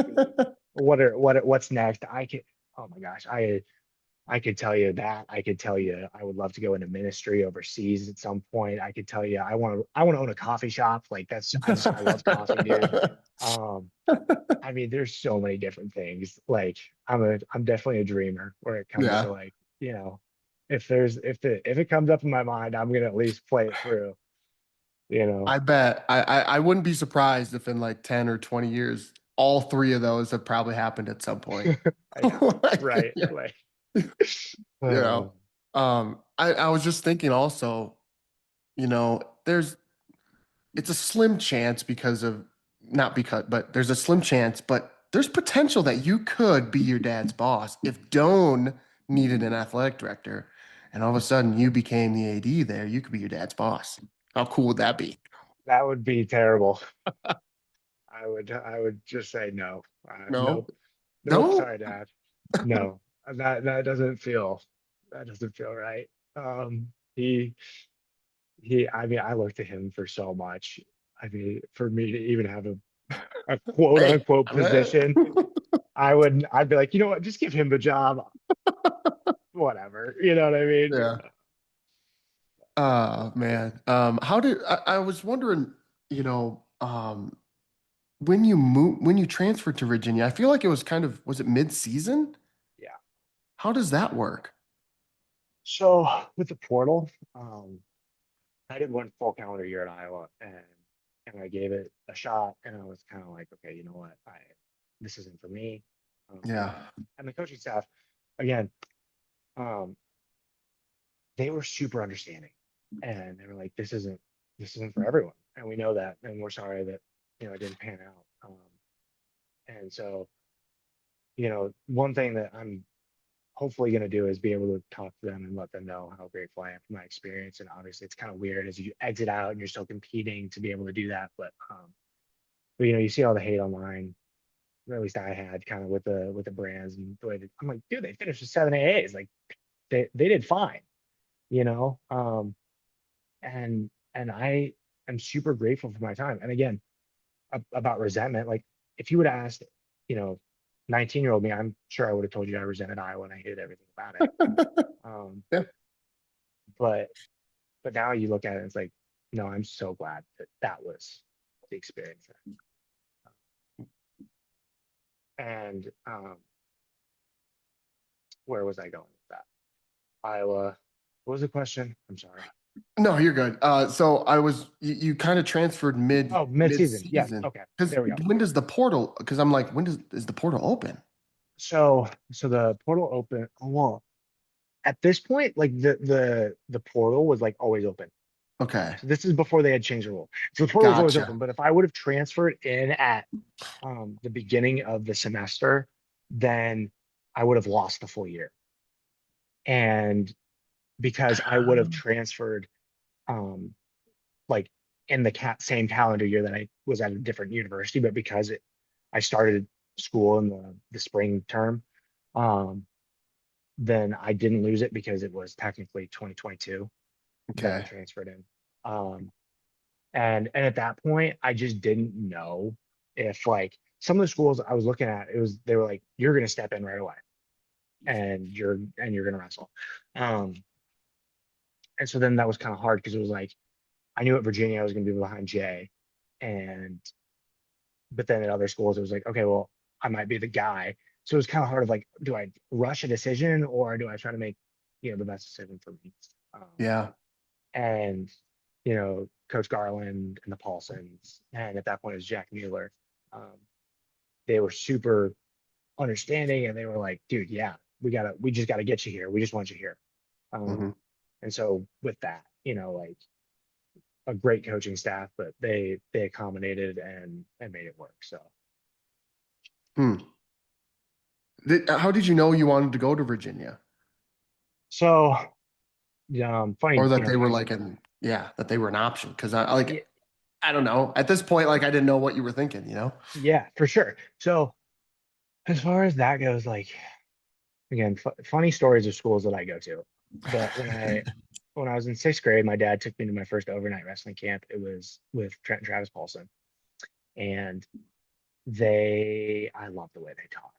A: what's next, I could, oh my gosh, I could tell you that. I could tell you I would love to go into ministry overseas at some point. I could tell you I want to own a coffee shop. Like that's I love coffee, dude. Um, I mean, there's so many different things. Like I'm definitely a dreamer where it comes to
B: Yeah.
A: like, you know, if it comes up in my mind, I'm gonna at least play it through, you know.
B: I bet I wouldn't be surprised if in like 10 or 20 years, all three of those have probably happened at some point.
A: I know,
B: Like,
A: right? Like,
B: you
A: uh,
B: know, I was just thinking also, there's it's a slim chance because of not because, but there's a slim chance, but there's potential that you could be your dad's boss if Doan needed an athletic director, and all of a sudden you became the AD there, you could be your dad's boss. How cool would that be?
A: that would be terrible. I would just say no.
B: No,
A: Nope. Nope.
B: no.
A: Sorry, Dad. No, that doesn't feel right. He I mean, I looked to him for so much. I mean, for me to even have a quote
B: Hey,
A: unquote
B: man.
A: position, I'd be like, you know what, just give him the job, whatever. You know what I mean?
B: Yeah. Man. How did I was wondering, you know, when you transferred to Virginia, I feel like it was kind of was it mid-season?
A: Yeah.
B: How does that work?
A: So with the portal, I did one full calendar year at Iowa and I gave it a shot and I was kind of like, okay, you know what? This isn't for me. Um,
B: Yeah.
A: and the coaching staff, again, um, they were super understanding and they were like, this isn't for everyone. And we know that. And we're sorry that, it didn't pan out. And so, one thing that I'm hopefully going to do is be able to talk to them and let them know how grateful I am for my experience. And obviously, it's kind of weird as you exit out and you're still competing to be able to do that. But you see all the hate online, or at least I had kind of with the brands and the way that I'm like, dude, they finished with 7 AAs, like they did fine, you know. And I am super grateful for my time. And again, about resentment, like if you would have asked, you know, 19-year-old me, I'm sure I would have told you I resented Iowa and I hated everything about it. Um,
B: Yeah.
A: but but now you look at it, and it's like, no, I'm so glad that that was the experience. And where was I going with that? Iowa. What was the question? I'm sorry.
B: No, you're good. So you kind of transferred
A: Oh,
B: mid
A: mid-season. Yes.
B: season
A: Okay.
B: because
A: There we go.
B: when does the portal? Because I'm like, is the portal open?
A: So the portal open. Oh, well, at this point, like the portal was like always open.
B: Okay,
A: So this is before they had changed the rule. So the portal was always
B: gotcha.
A: open. But if I would have transferred in at the beginning of the semester, then I would have lost the full year. And because I would have transferred um, like in the same calendar year that I was at a different university, but because I started school in the spring term, um, then I didn't lose it because it was technically 2022 that I
B: Okay,
A: transferred in. Um, and at that point, I just didn't know if like some of the schools I was looking at, they were like, you're gonna step in right away and you're gonna wrestle. Um, and so then that was kind of hard because it was like I knew at Virginia I was gonna be behind Jay, and but then at other schools it was like, okay, well, I might be the guy. So it was kind of hard of like, do I rush a decision or do I try to make, the best decision for me?
B: yeah,
A: And Coach Garland and the Paulsons, and at that point it was Jack Mueller. Um, they were super understanding, and they were like, dude, yeah, we just gotta get you here. We just want you here.
B: Hmm.
A: And so with that, like a great coaching staff, but they accommodated and made it work. So
B: Hmm. How did you know you wanted to go to Virginia?
A: so funny,
B: Or that they were
A: funny.
B: like yeah, that they were an option. Cause
A: Yeah,
B: I don't know. At this point, like I didn't know what you were thinking, you know?
A: yeah, for sure. So as far as that goes, like again, funny stories of schools that I go to. But when I was in sixth grade, my dad took me to my first overnight wrestling camp. It was with Trent and Travis Paulson, and I loved the way they taught.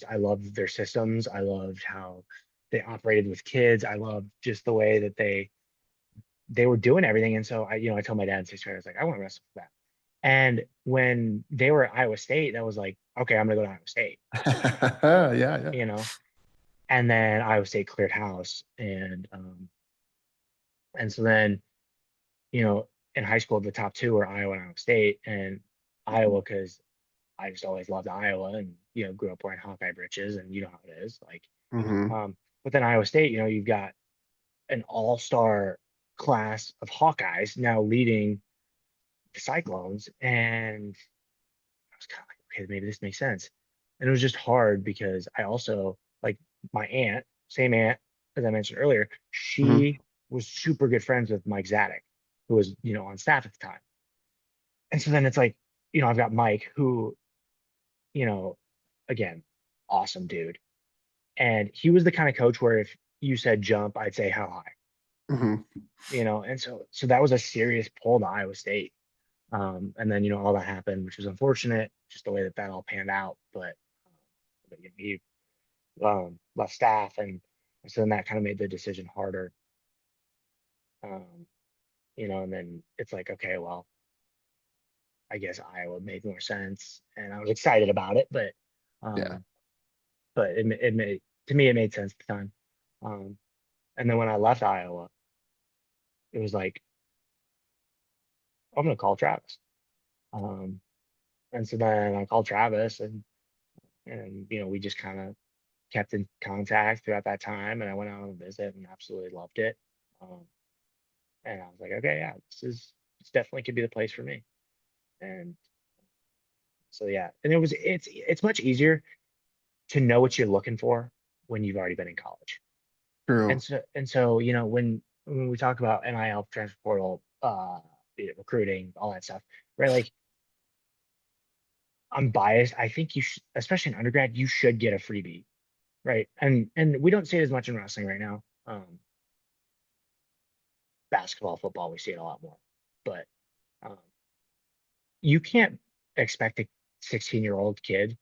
A: I loved their systems. I loved how they operated with kids. I loved just the way that they were doing everything. And so I told my dad in sixth grade, I was like, I want to wrestle for that. And when they were at Iowa State, that was like, okay, I'm gonna go to Iowa State,
B: Yeah, yeah.
A: you know. And then Iowa State cleared house, and so then in high school the top two were Iowa and Iowa State, and Iowa because I just always loved Iowa, and grew up wearing Hawkeye breeches, and you know how it is like.
B: Hmm.
A: But then Iowa State, you've got an all-star class of Hawkeyes now leading the Cyclones, and I was kind of like, okay, maybe this makes sense. And it was just hard because I also like my aunt, same aunt as I mentioned earlier,
B: Hmm.
A: she was super good friends with Mike Zadek, who was, on staff at the time. And so then it's like, I've got Mike who, you know, again, awesome dude. And he was the kind of coach where if you said jump, I'd say how high,
B: Hmm.
A: and so that was a serious pull to Iowa State. And then, all that happened, which was unfortunate, just the way that that all panned out. But he left staff, and so then that kind of made the decision harder. Um, and then it's like, okay, well, I guess Iowa made more sense, and I was excited about it,
B: Yeah.
A: um, but it made to me it made sense at the time. Um, and then when I left Iowa, it was like I'm gonna call Travis. Um, and so then I called Travis, and we just kind of kept in contact throughout that time, and I went out on a visit and absolutely loved it. Um, and I was like, okay, yeah, this definitely could be the place for me. And so yeah, and it's much easier to know what you're looking for when you've already been in college.
B: True.
A: And so when we talk about NIL, transfer portal, recruiting, all that stuff, right? Like I'm biased. I think especially in undergrad, you should get a freebie, right? And we don't see it as much in wrestling right now. Basketball, football, we see it a lot more, but um, you can't expect a 16-year-old kid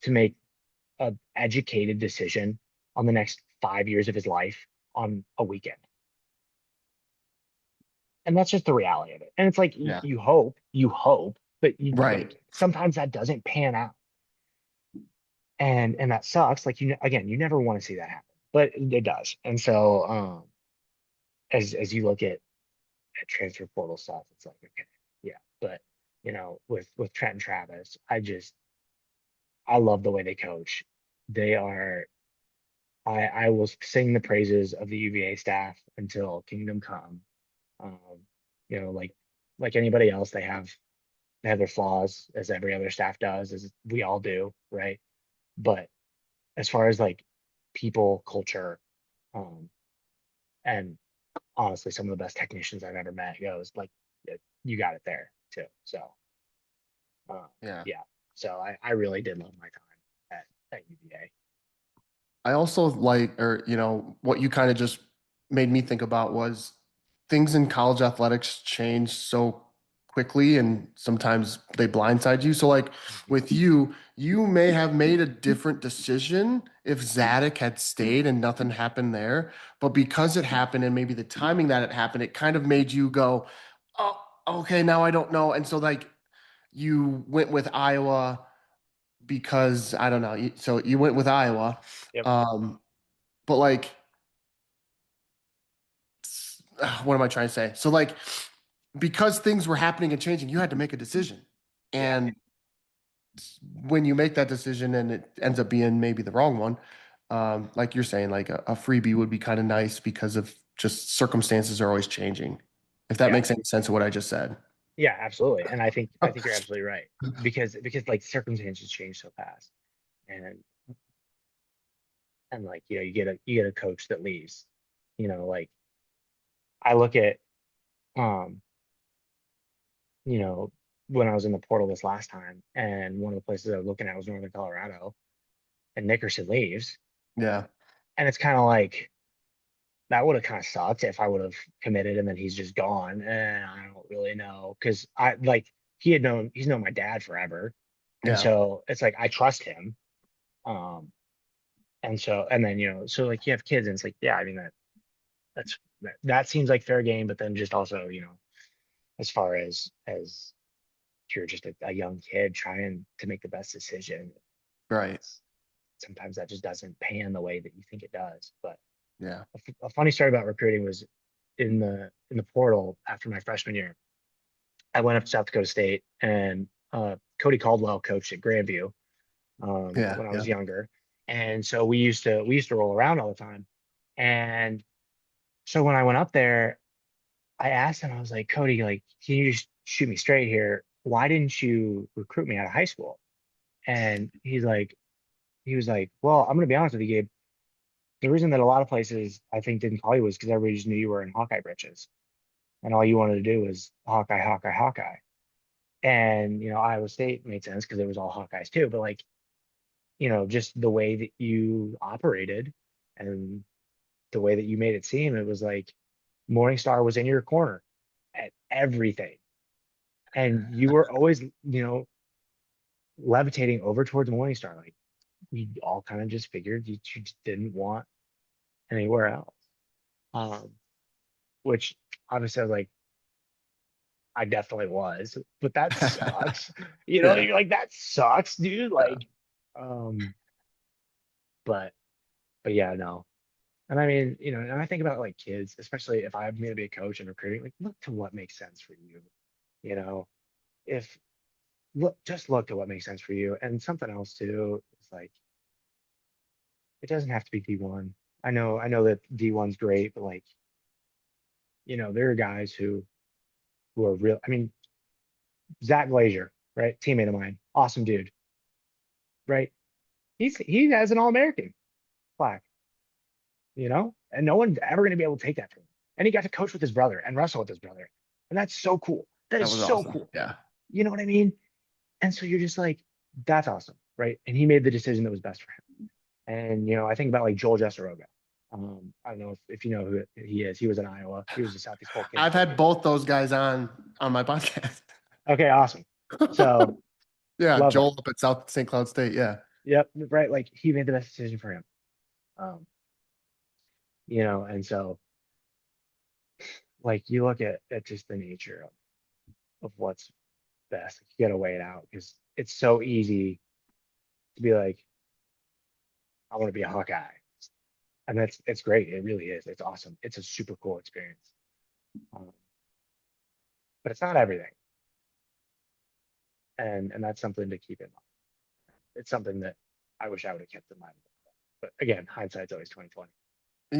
A: to make a educated decision on the next 5 years of his life on a weekend. And that's just the reality of it. And it's like
B: Yeah.
A: you hope, but
B: Right.
A: sometimes that doesn't pan out. And that sucks. Like again, you never want to see that happen, but it does. And so as you look at transfer portal stuff, it's like, okay, yeah. But with Trent and Travis, I love the way they coach. They are I will sing the praises of the UVA staff until kingdom come. Um, like anybody else, they have their flaws, as every other staff does, as we all do, right? But as far as like people, culture, um, and honestly, some of the best technicians I've ever met goes, like you got it there too. So
B: Yeah.
A: yeah, so I really did love my time at UVA.
B: I also like, or, what you kind of just made me think about was things in college athletics change so quickly and sometimes they blindside you. So, like
A: Mhm.
B: with you, you may have made a different decision if Zadok had stayed and nothing happened there. But because it happened and maybe the timing that it happened, it kind of made you go, oh, okay, now I don't know. And so, like, you went with Iowa because I don't know. So you went with Iowa.
A: Yep.
B: Um, but like, what am I trying to say? So like, because things were happening and changing, you had to make a decision.
A: Yeah.
B: And when you make that decision and it ends up being maybe the wrong one, like you're saying, like a freebie would be kind of nice because of just circumstances are always changing. If that
A: Yeah.
B: makes any sense of what I just said.
A: Yeah, absolutely. And I think you're absolutely right because like circumstances change so fast, and like you get a coach that leaves, like I look at um you know when I was in the portal this last time, and one of the places I was looking at was Northern Colorado, and Nickerson leaves,
B: Yeah.
A: and it's kind of like that would have kind of sucked if I would have committed and then he's just gone, and I don't really know because I like he's known my dad forever, and
B: Yeah.
A: so it's like I trust him. Um, And so, and then, so like you have kids and it's like, yeah, I mean, that seems like fair game, but then just also, as far as you're just a young kid trying to make the best decision,
B: Right.
A: sometimes that just doesn't pan the way that you think it does. But
B: Yeah.
A: a funny story about recruiting was in the portal after my freshman year. I went up to South Dakota State, and Cody Caldwell coached at Grandview
B: Yeah.
A: when I
B: Yeah.
A: was younger. And so we used to roll around all the time. And so when I went up there, I asked him, I was like, Cody, like, can you just shoot me straight here? Why didn't you recruit me out of high school? And he was like, well, I'm gonna be honest with you, Gabe. The reason that a lot of places I think didn't call you was because everybody just knew you were in Hawkeye britches, and all you wanted to do was Hawkeye, Hawkeye, Hawkeye. And Iowa State made sense because it was all Hawkeyes too. But like, just the way that you operated and the way that you made it seem, it was like Morningstar was in your corner at everything. And you were always, levitating over towards Morningstar. Like we all kind of just figured you just didn't want anywhere else. Um, which obviously I was like, I definitely was, but that sucks.
B: Yeah.
A: You're like, that sucks, dude.
B: Yeah.
A: Like, um, but yeah, no. And I mean, and I think about like kids, especially if I'm going to be a coach and recruiting, like look to what makes sense for you. You know, if just look to what makes sense for you. And something else too is like, it doesn't have to be D1. I know that D1's great, but like, there are guys who are real. I mean, Zach Glazier, right? Teammate of mine, awesome dude, right? He has an All-American plaque, and no one's ever going to be able to take that from him. And he got to coach with his brother and wrestle with his brother. And that's so cool. That
B: That
A: is
B: was
A: so
B: awesome.
A: cool.
B: Yeah.
A: You know what I mean? And so you're just like, that's awesome, right? And he made the decision that was best for him. And I think about like Joel Jesseroga. I don't know if you know who he is. He was in Iowa. He was a Southeast Polk kid.
B: I've had both those guys on my podcast.
A: Okay, awesome. So
B: Yeah,
A: love him.
B: Joel up at South St. Cloud State. Yeah.
A: Yep, right. Like he made the best decision for him. And so like you look at just the nature of what's best. You gotta weigh it out because it's so easy to be like, I want to be a Hawkeye. And it's great. It really is. It's awesome. It's a super cool experience. Um, but it's not everything. And that's something to keep in mind. It's something that I wish I would have kept in mind. But again, hindsight's always 2020.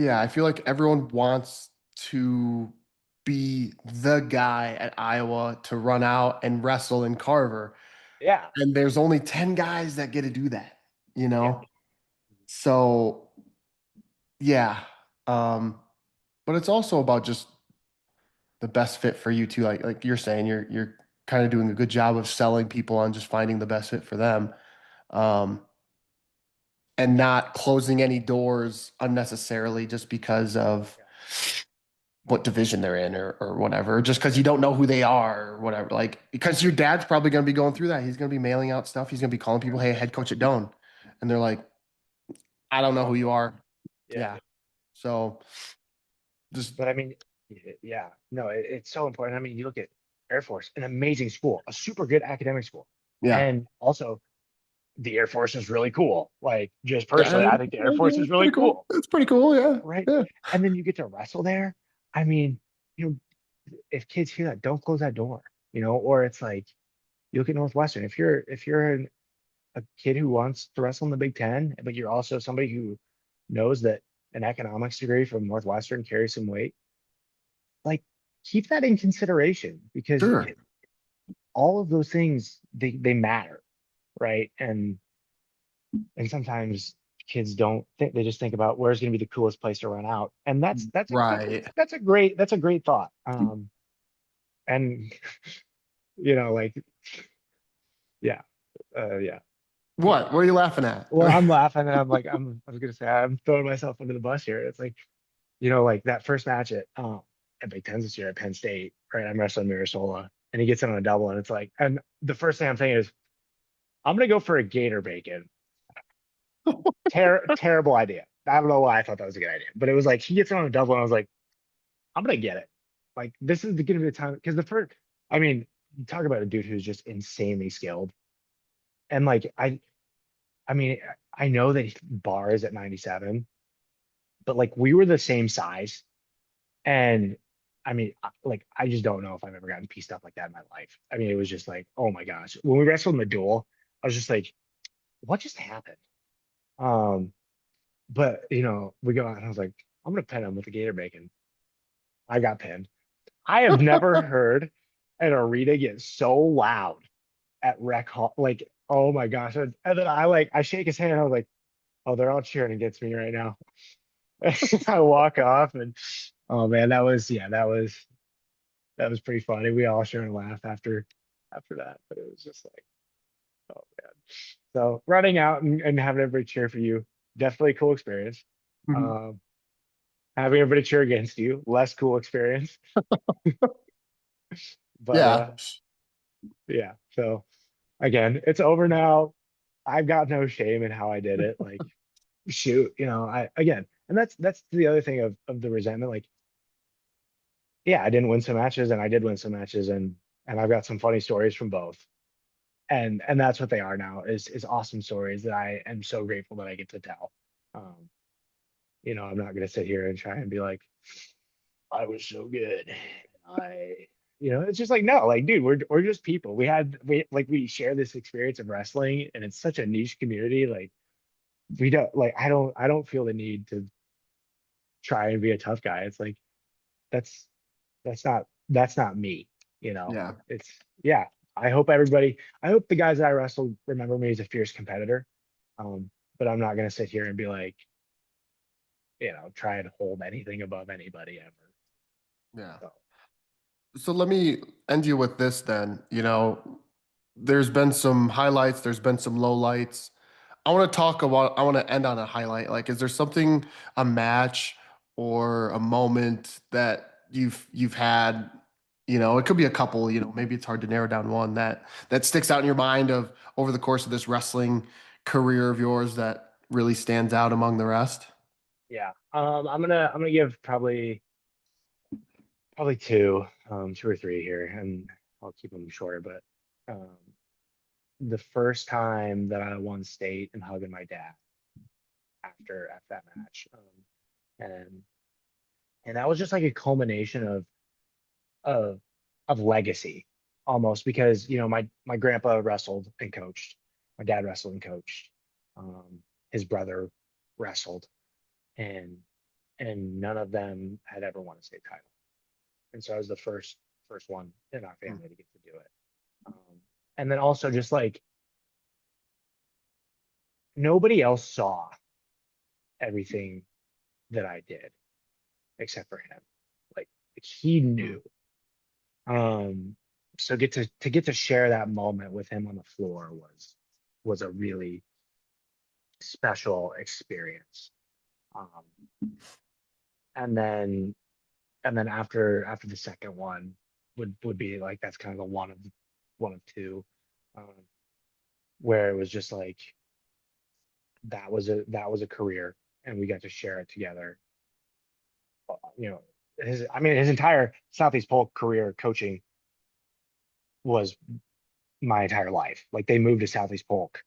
B: Yeah, I feel like everyone wants to be the guy at Iowa to run out and wrestle in Carver.
A: Yeah.
B: And there's only 10 guys that get to do that, you
A: Yeah.
B: know? So, yeah. Um, but it's also about just the best fit for you too. Like you're saying, you're kind of doing a good job of selling people on just finding the best fit for them. Um, and not closing any doors unnecessarily just because of
A: Yeah.
B: what division they're in or whatever, just because you don't know who they are or whatever. Like, because your dad's probably going to be going through that. He's going to be mailing out stuff. He's going to be calling people, hey, head coach at Doan. And they're like, I don't know who
A: Don't
B: you
A: know.
B: are.
A: Yeah.
B: Yeah. So just,
A: But I mean, yeah, no, it's so important. I mean, you look at Air Force, an amazing school, a super good academic school.
B: yeah.
A: And also the Air Force is really cool. Like just personally,
B: Yeah,
A: I think the Air Force is
B: it's
A: really
B: pretty cool.
A: cool.
B: It's pretty cool. Yeah.
A: Right.
B: Yeah.
A: And then you get to wrestle there. I mean, if kids hear that, don't close that door, or it's like you look at Northwestern. If you're a kid who wants to wrestle in the Big Ten, but you're also somebody who knows that an economics degree from Northwestern carries some weight, like keep that in consideration because
B: Sure.
A: all of those things they matter, right? And sometimes kids don't think, they just think about where's going to be the coolest place to run out, and
B: Right.
A: that's a great thought. And like yeah, yeah.
B: What? What are you laughing at?
A: Well, I'm laughing and I'm like I was gonna say I'm throwing myself under the bus here. It's like like that first match at Big Ten this year at Penn State, right? I'm wrestling Mirasola and he gets in on a double, and it's like, and the first thing I'm thinking is I'm gonna go for a gator bacon. Terrible idea. I don't know why I thought that was a good idea, but it was like he gets on a double, and I was like, I'm gonna get it. Like this is gonna be the time because the first, I mean, you talk about a dude who's just insanely skilled, and like I mean, I know that bar is at 97, but like we were the same size, and I mean, like I just don't know if I've ever gotten pieced up like that in my life. I mean, it was just like, oh my gosh, when we wrestled in the duel, I was just like, what just happened? Um, but we go out and I was like, I'm gonna pin him with the gator bacon. I got pinned. I have never heard an arena get so loud at rec hall. Like, oh my gosh. And then I shake his hand. And I was like, oh, they're all cheering against me right now. I walk off and oh man, that was pretty funny. We all share and laugh after that. But it was just like, oh man. So running out and having everybody cheer for you, definitely a cool experience.
B: Mhm.
A: Um, Having everybody cheer against you, less cool experience. But
B: Yeah.
A: yeah. So again, it's over now. I've got no shame in how I did it. Like, shoot, I again, and that's the other thing of the resentment. Like, yeah, I didn't win some matches and I did win some matches, and I've got some funny stories from both. And that's what they are now is awesome stories that I am so grateful that I get to tell. Um, I'm not gonna sit here and try and be like, I was so good. I, it's just like, no, like, dude, we're just people. We share this experience of wrestling, and it's such a niche community. Like, we don't like, I don't feel the need to try and be a tough guy. It's like that's that's not me.
B: Yeah.
A: It's yeah. I hope the guys that I wrestled remember me as a fierce competitor. But I'm not gonna sit here and be like, try and hold anything above anybody ever.
B: Yeah.
A: So
B: So let me end you with this then. There's been some highlights, there's been some lowlights. I want to end on a highlight. Like, is there something, a match or a moment that you've had, it could be a couple, maybe it's hard to narrow down one that sticks out in your mind of over the course of this wrestling career of yours that really stands out among the rest?
A: yeah. I'm gonna give probably two or three here, and I'll keep them short. But um, the first time that I won state and hugging my dad after that match, and and that was just like a culmination of of legacy almost because my grandpa wrestled and coached, my dad wrestled and coached, his brother wrestled, and none of them had ever won a state title, and so I was the first one in our family to get to do it. And then also just like nobody else saw everything that I did except for him. Like he
B: Mm.
A: knew. So get to share that moment with him on the floor was a really special experience. Um, and then after the second one would be like that's kind of the one of two, um, where it was just like that was a career and we got to share it together. You know, his entire Southeast Polk career coaching was my entire life. Like they moved to Southeast Polk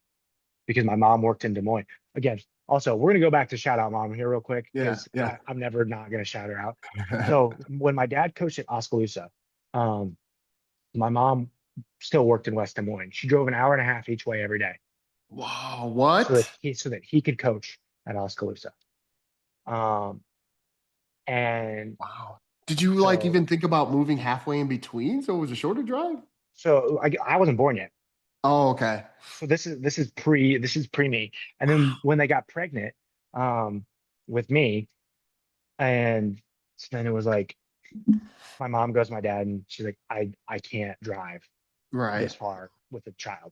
A: because my mom worked in Des Moines. Again, also, we're gonna go back to shout out mom here real quick
B: Yeah,
A: because
B: yeah.
A: I'm never not gonna shout her out. So when my dad coached at Oskaloosa, my mom still worked in West Des Moines. She drove an hour and a half each way every day.
B: Wow,
A: so that
B: what?
A: he could coach at Oskaloosa. Um, and
B: Wow. Did you like
A: so
B: even think about moving halfway in between so it was a shorter drive?
A: I wasn't born yet.
B: Oh, okay.
A: So this is pre me. And then when they got pregnant, um, with me, and so then it was like my mom goes to my dad, and she's like, I can't drive
B: Right.
A: this far with a child.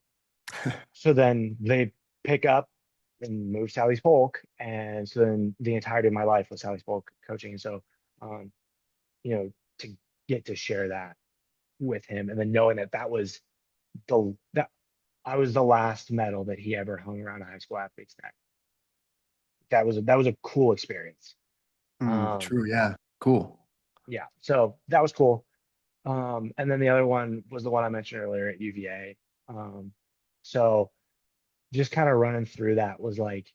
A: So then they pick up and move Sally's Polk, and so then the entirety of my life was Sally's Polk coaching. And so, um, you know, to get to share that with him, and then knowing that that I was the last medal that he ever hung around a high school athlete's neck. That was a cool experience.
B: True. Yeah. Cool.
A: Yeah, so that was cool. And then the other one was the one I mentioned earlier at UVA. So just kind of running through that was like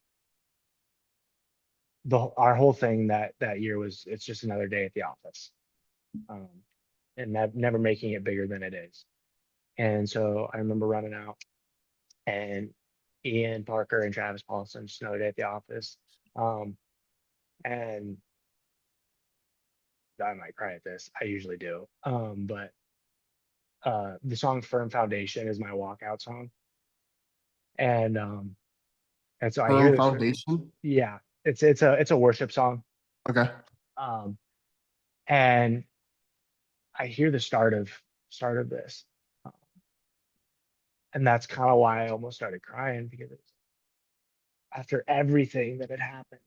A: our whole thing that year was it's just another day at the office, um, and never making it bigger than it is. And so I remember running out, and Ian Parker and Travis Paulson just another day at the office. Um, and I might cry at this. I usually do. But the song "Firm Foundation" is my walkout song, and so I hear
B: Firm
A: this.
B: foundation.
A: Yeah, it's a worship song.
B: Okay.
A: Um, and I hear the start of this, um, and that's kind of why I almost started crying because it was after everything that had happened,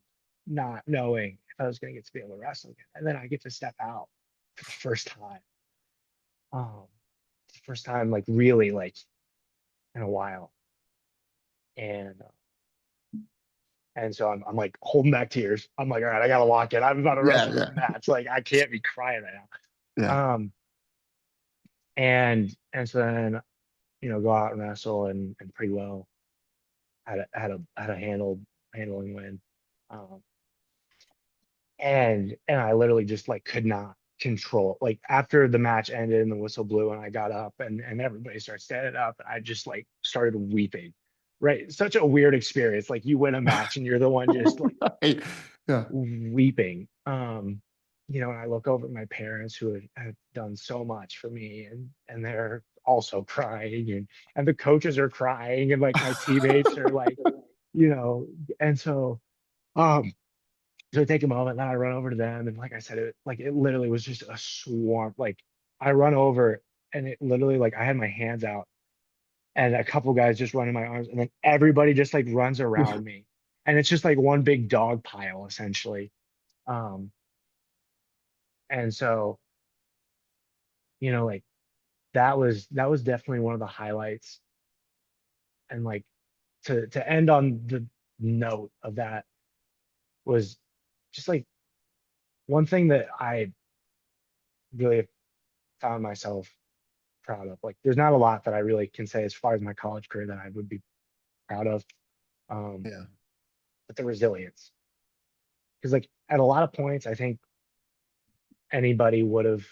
A: not knowing if I was going to get to be able to wrestle again, and then I get to step out for the first time. Um, the first time like really like in a while, and so I'm like holding back tears. I'm like, all right, I gotta lock it. I'm about to
B: Yeah.
A: wrestle this
B: Yeah.
A: match. Like I can't be crying right
B: Yeah.
A: now. And so then go out and wrestle and pretty well had a handling win. Um, and I literally just like could not control like after the match ended and the whistle blew and I got up and everybody started standing up, I just like started weeping. Right. Such a weird experience. Like you win a match and you're the one just like
B: Right. Yeah.
A: weeping. And I look over at my parents who have done so much for me and they're also crying and the coaches are crying and like my teammates are like, you know, and um so I take a moment and I run over to them and like I said, it literally was just a swarm. Like I run over and it literally like I had my hands out and a couple guys just run in my arms and then everybody just like runs around me. And it's just like one big dog pile essentially. Um, and so, like that was definitely one of the highlights. And like to end on the note of that was just like one thing that I really found myself proud of. Like there's not a lot that I really can say as far as my college career that I would be proud of. Um,
B: Yeah.
A: but the resilience. Because like at a lot of points, I think anybody would have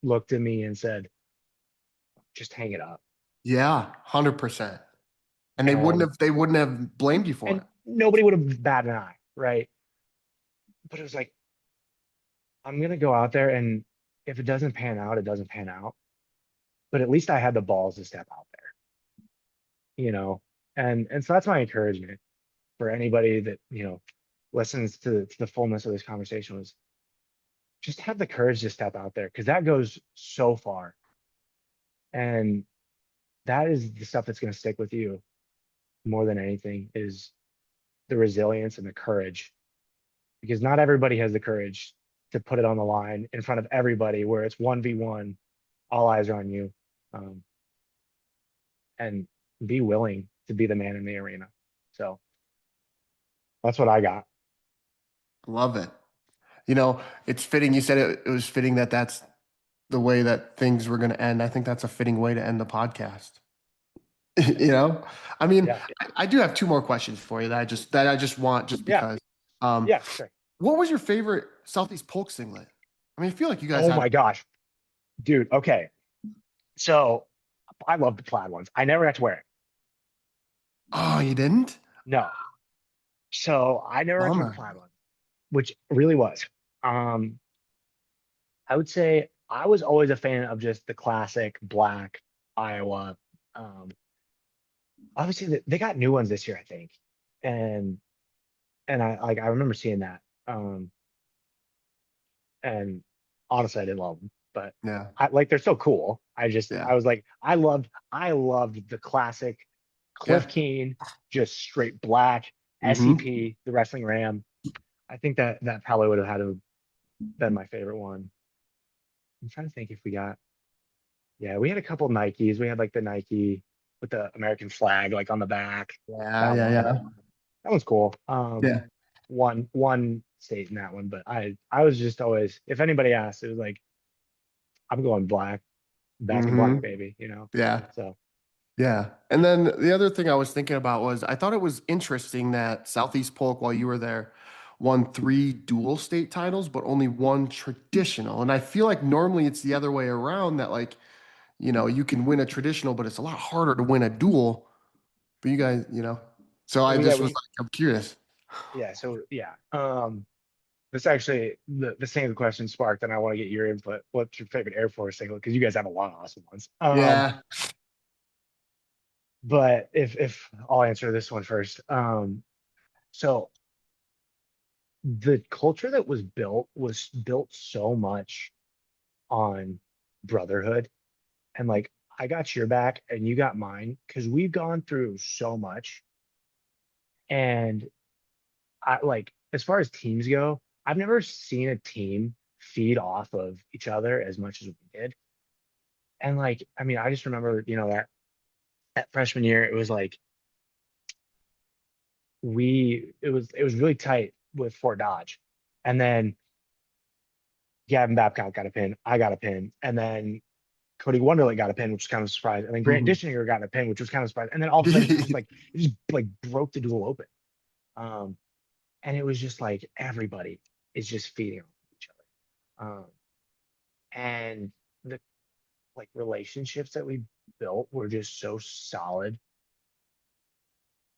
A: looked at me and said, just hang it up.
B: Yeah. 100%. And
A: And
B: they wouldn't have blamed you for
A: and
B: it.
A: nobody would have batted an eye, right? But it was like, I'm gonna go out there and if it doesn't pan out, it doesn't pan out. But at least I had the balls to step out there, And so that's my encouragement for anybody that, listens to the fullness of this conversation was just have the courage to step out there because that goes so far. And that is the stuff that's going to stick with you more than anything is the resilience and the courage because not everybody has the courage to put it on the line in front of everybody where it's 1v1, all eyes are on you, um, and be willing to be the man in the arena. So that's what I got.
B: Love it. You know, it's fitting. You said it was fitting that that's the way that things were going to end. I think that's a fitting way to end the podcast. You know, I mean,
A: Yeah.
B: I do have two more questions for you that I just want just
A: Yeah.
B: because. Um,
A: Yeah. Sure.
B: what was your favorite Southeast Polk singlet? I mean, I feel like you guys
A: Oh
B: had.
A: my gosh, dude. Okay. So I love the plaid ones. I never got to wear it.
B: Oh, you didn't?
A: No. So I never went to a
B: Bummer.
A: flag one, which really was. Um, I would say I was always a fan of just the classic black Iowa. Um, Obviously they got new ones this year, I think. And I remember seeing that. And honestly I didn't love them, but
B: Yeah.
A: I like they're so cool.
B: Yeah.
A: I was like I loved the classic Cliff
B: Yeah.
A: Keen, just straight black
B: Mm-hmm.
A: SEP, the wrestling ram. I think that probably would have had to have been my favorite one. I'm trying to think if we got, yeah, we had a couple Nikes. We had like the Nike with the American flag like on the back.
B: Yeah.
A: That
B: Yeah.
A: one.
B: Yeah.
A: That one's cool.
B: Yeah.
A: One state in that one, but I was just always, if anybody asked, it was like I'm going black, back in black,
B: Mm-hmm.
A: baby, you know.
B: Yeah.
A: So
B: Yeah. And then the other thing I was thinking about was I thought it was interesting that Southeast Polk, while you were there, won 3 dual state titles, but only 1 traditional. And I feel like normally it's the other way around that, like, you can win a traditional, but it's a lot harder to win a dual. But you guys, so I
A: well, yeah,
B: just was
A: we
B: like, I'm curious.
A: yeah, so yeah. This actually the same question sparked, and I want to get your input. What's your favorite Air Force single? Because you guys have a lot of awesome ones.
B: Yeah.
A: But if I'll answer this one first. So the culture that was built so much on brotherhood, and like I got your back and you got mine because we've gone through so much. And I like, as far as teams go, I've never seen a team feed off of each other as much as we did. And like, I mean, I just remember, that freshman year, it was like it was really tight with Fort Dodge. And then Gavin Babcock got a pin, I got a pin, and then Cody Wonderlick got a pin, which was kind of a surprise. And then Grant
B: Mhm.
A: Dishinger got a pin, which was kind of a surprise. And then all of a sudden it just like broke the duel open. Um, and it was just like everybody is just feeding off each other. And the like relationships that we built were just so solid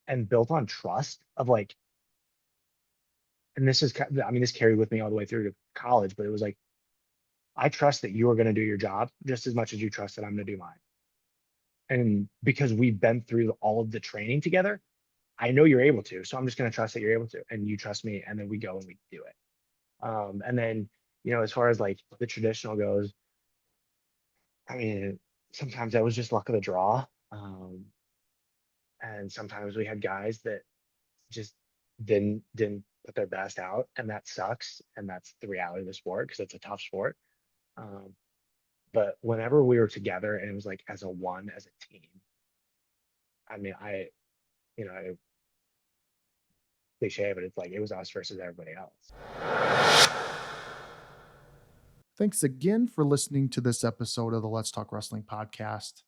A: and built on trust of like, and I mean, this carried with me all the way through to college, but it was like, I trust that you are going to do your job just as much as you trust that I'm going to do mine. And because we've been through all of the training together, I know you're able to. So I'm just going to trust that you're able to, and you trust me. And then we go and we do it. And then, as far as like the traditional goes, I mean, sometimes that was just luck of the draw. And sometimes we had guys that just didn't put their best out, and that sucks. And that's the reality of the sport because it's a tough sport. Um, but whenever we were together and it was like as a one, as a team, I mean, you know, cliche, but it's like it was us versus everybody else.
D: Thanks again for listening to this episode of the Let's Talk Wrestling podcast.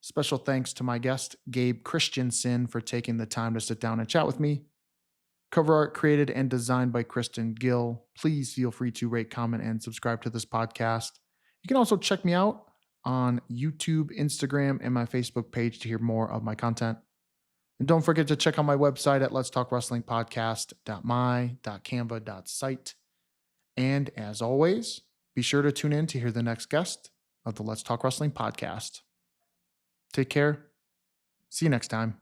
D: Special thanks to my guest, Gabe Christenson, for taking the time to sit down and chat with me. Cover art created and designed by Kristen Gill. Please feel free to rate, comment, and subscribe to this podcast. You can also check me out on YouTube, Instagram, and my Facebook page to hear more of my content. And don't forget to check out my website at letstalkwrestlingpodcast.my.canva.site. And as always, be sure to tune in to hear the next guest of the Let's Talk Wrestling podcast. Take care. See you next time.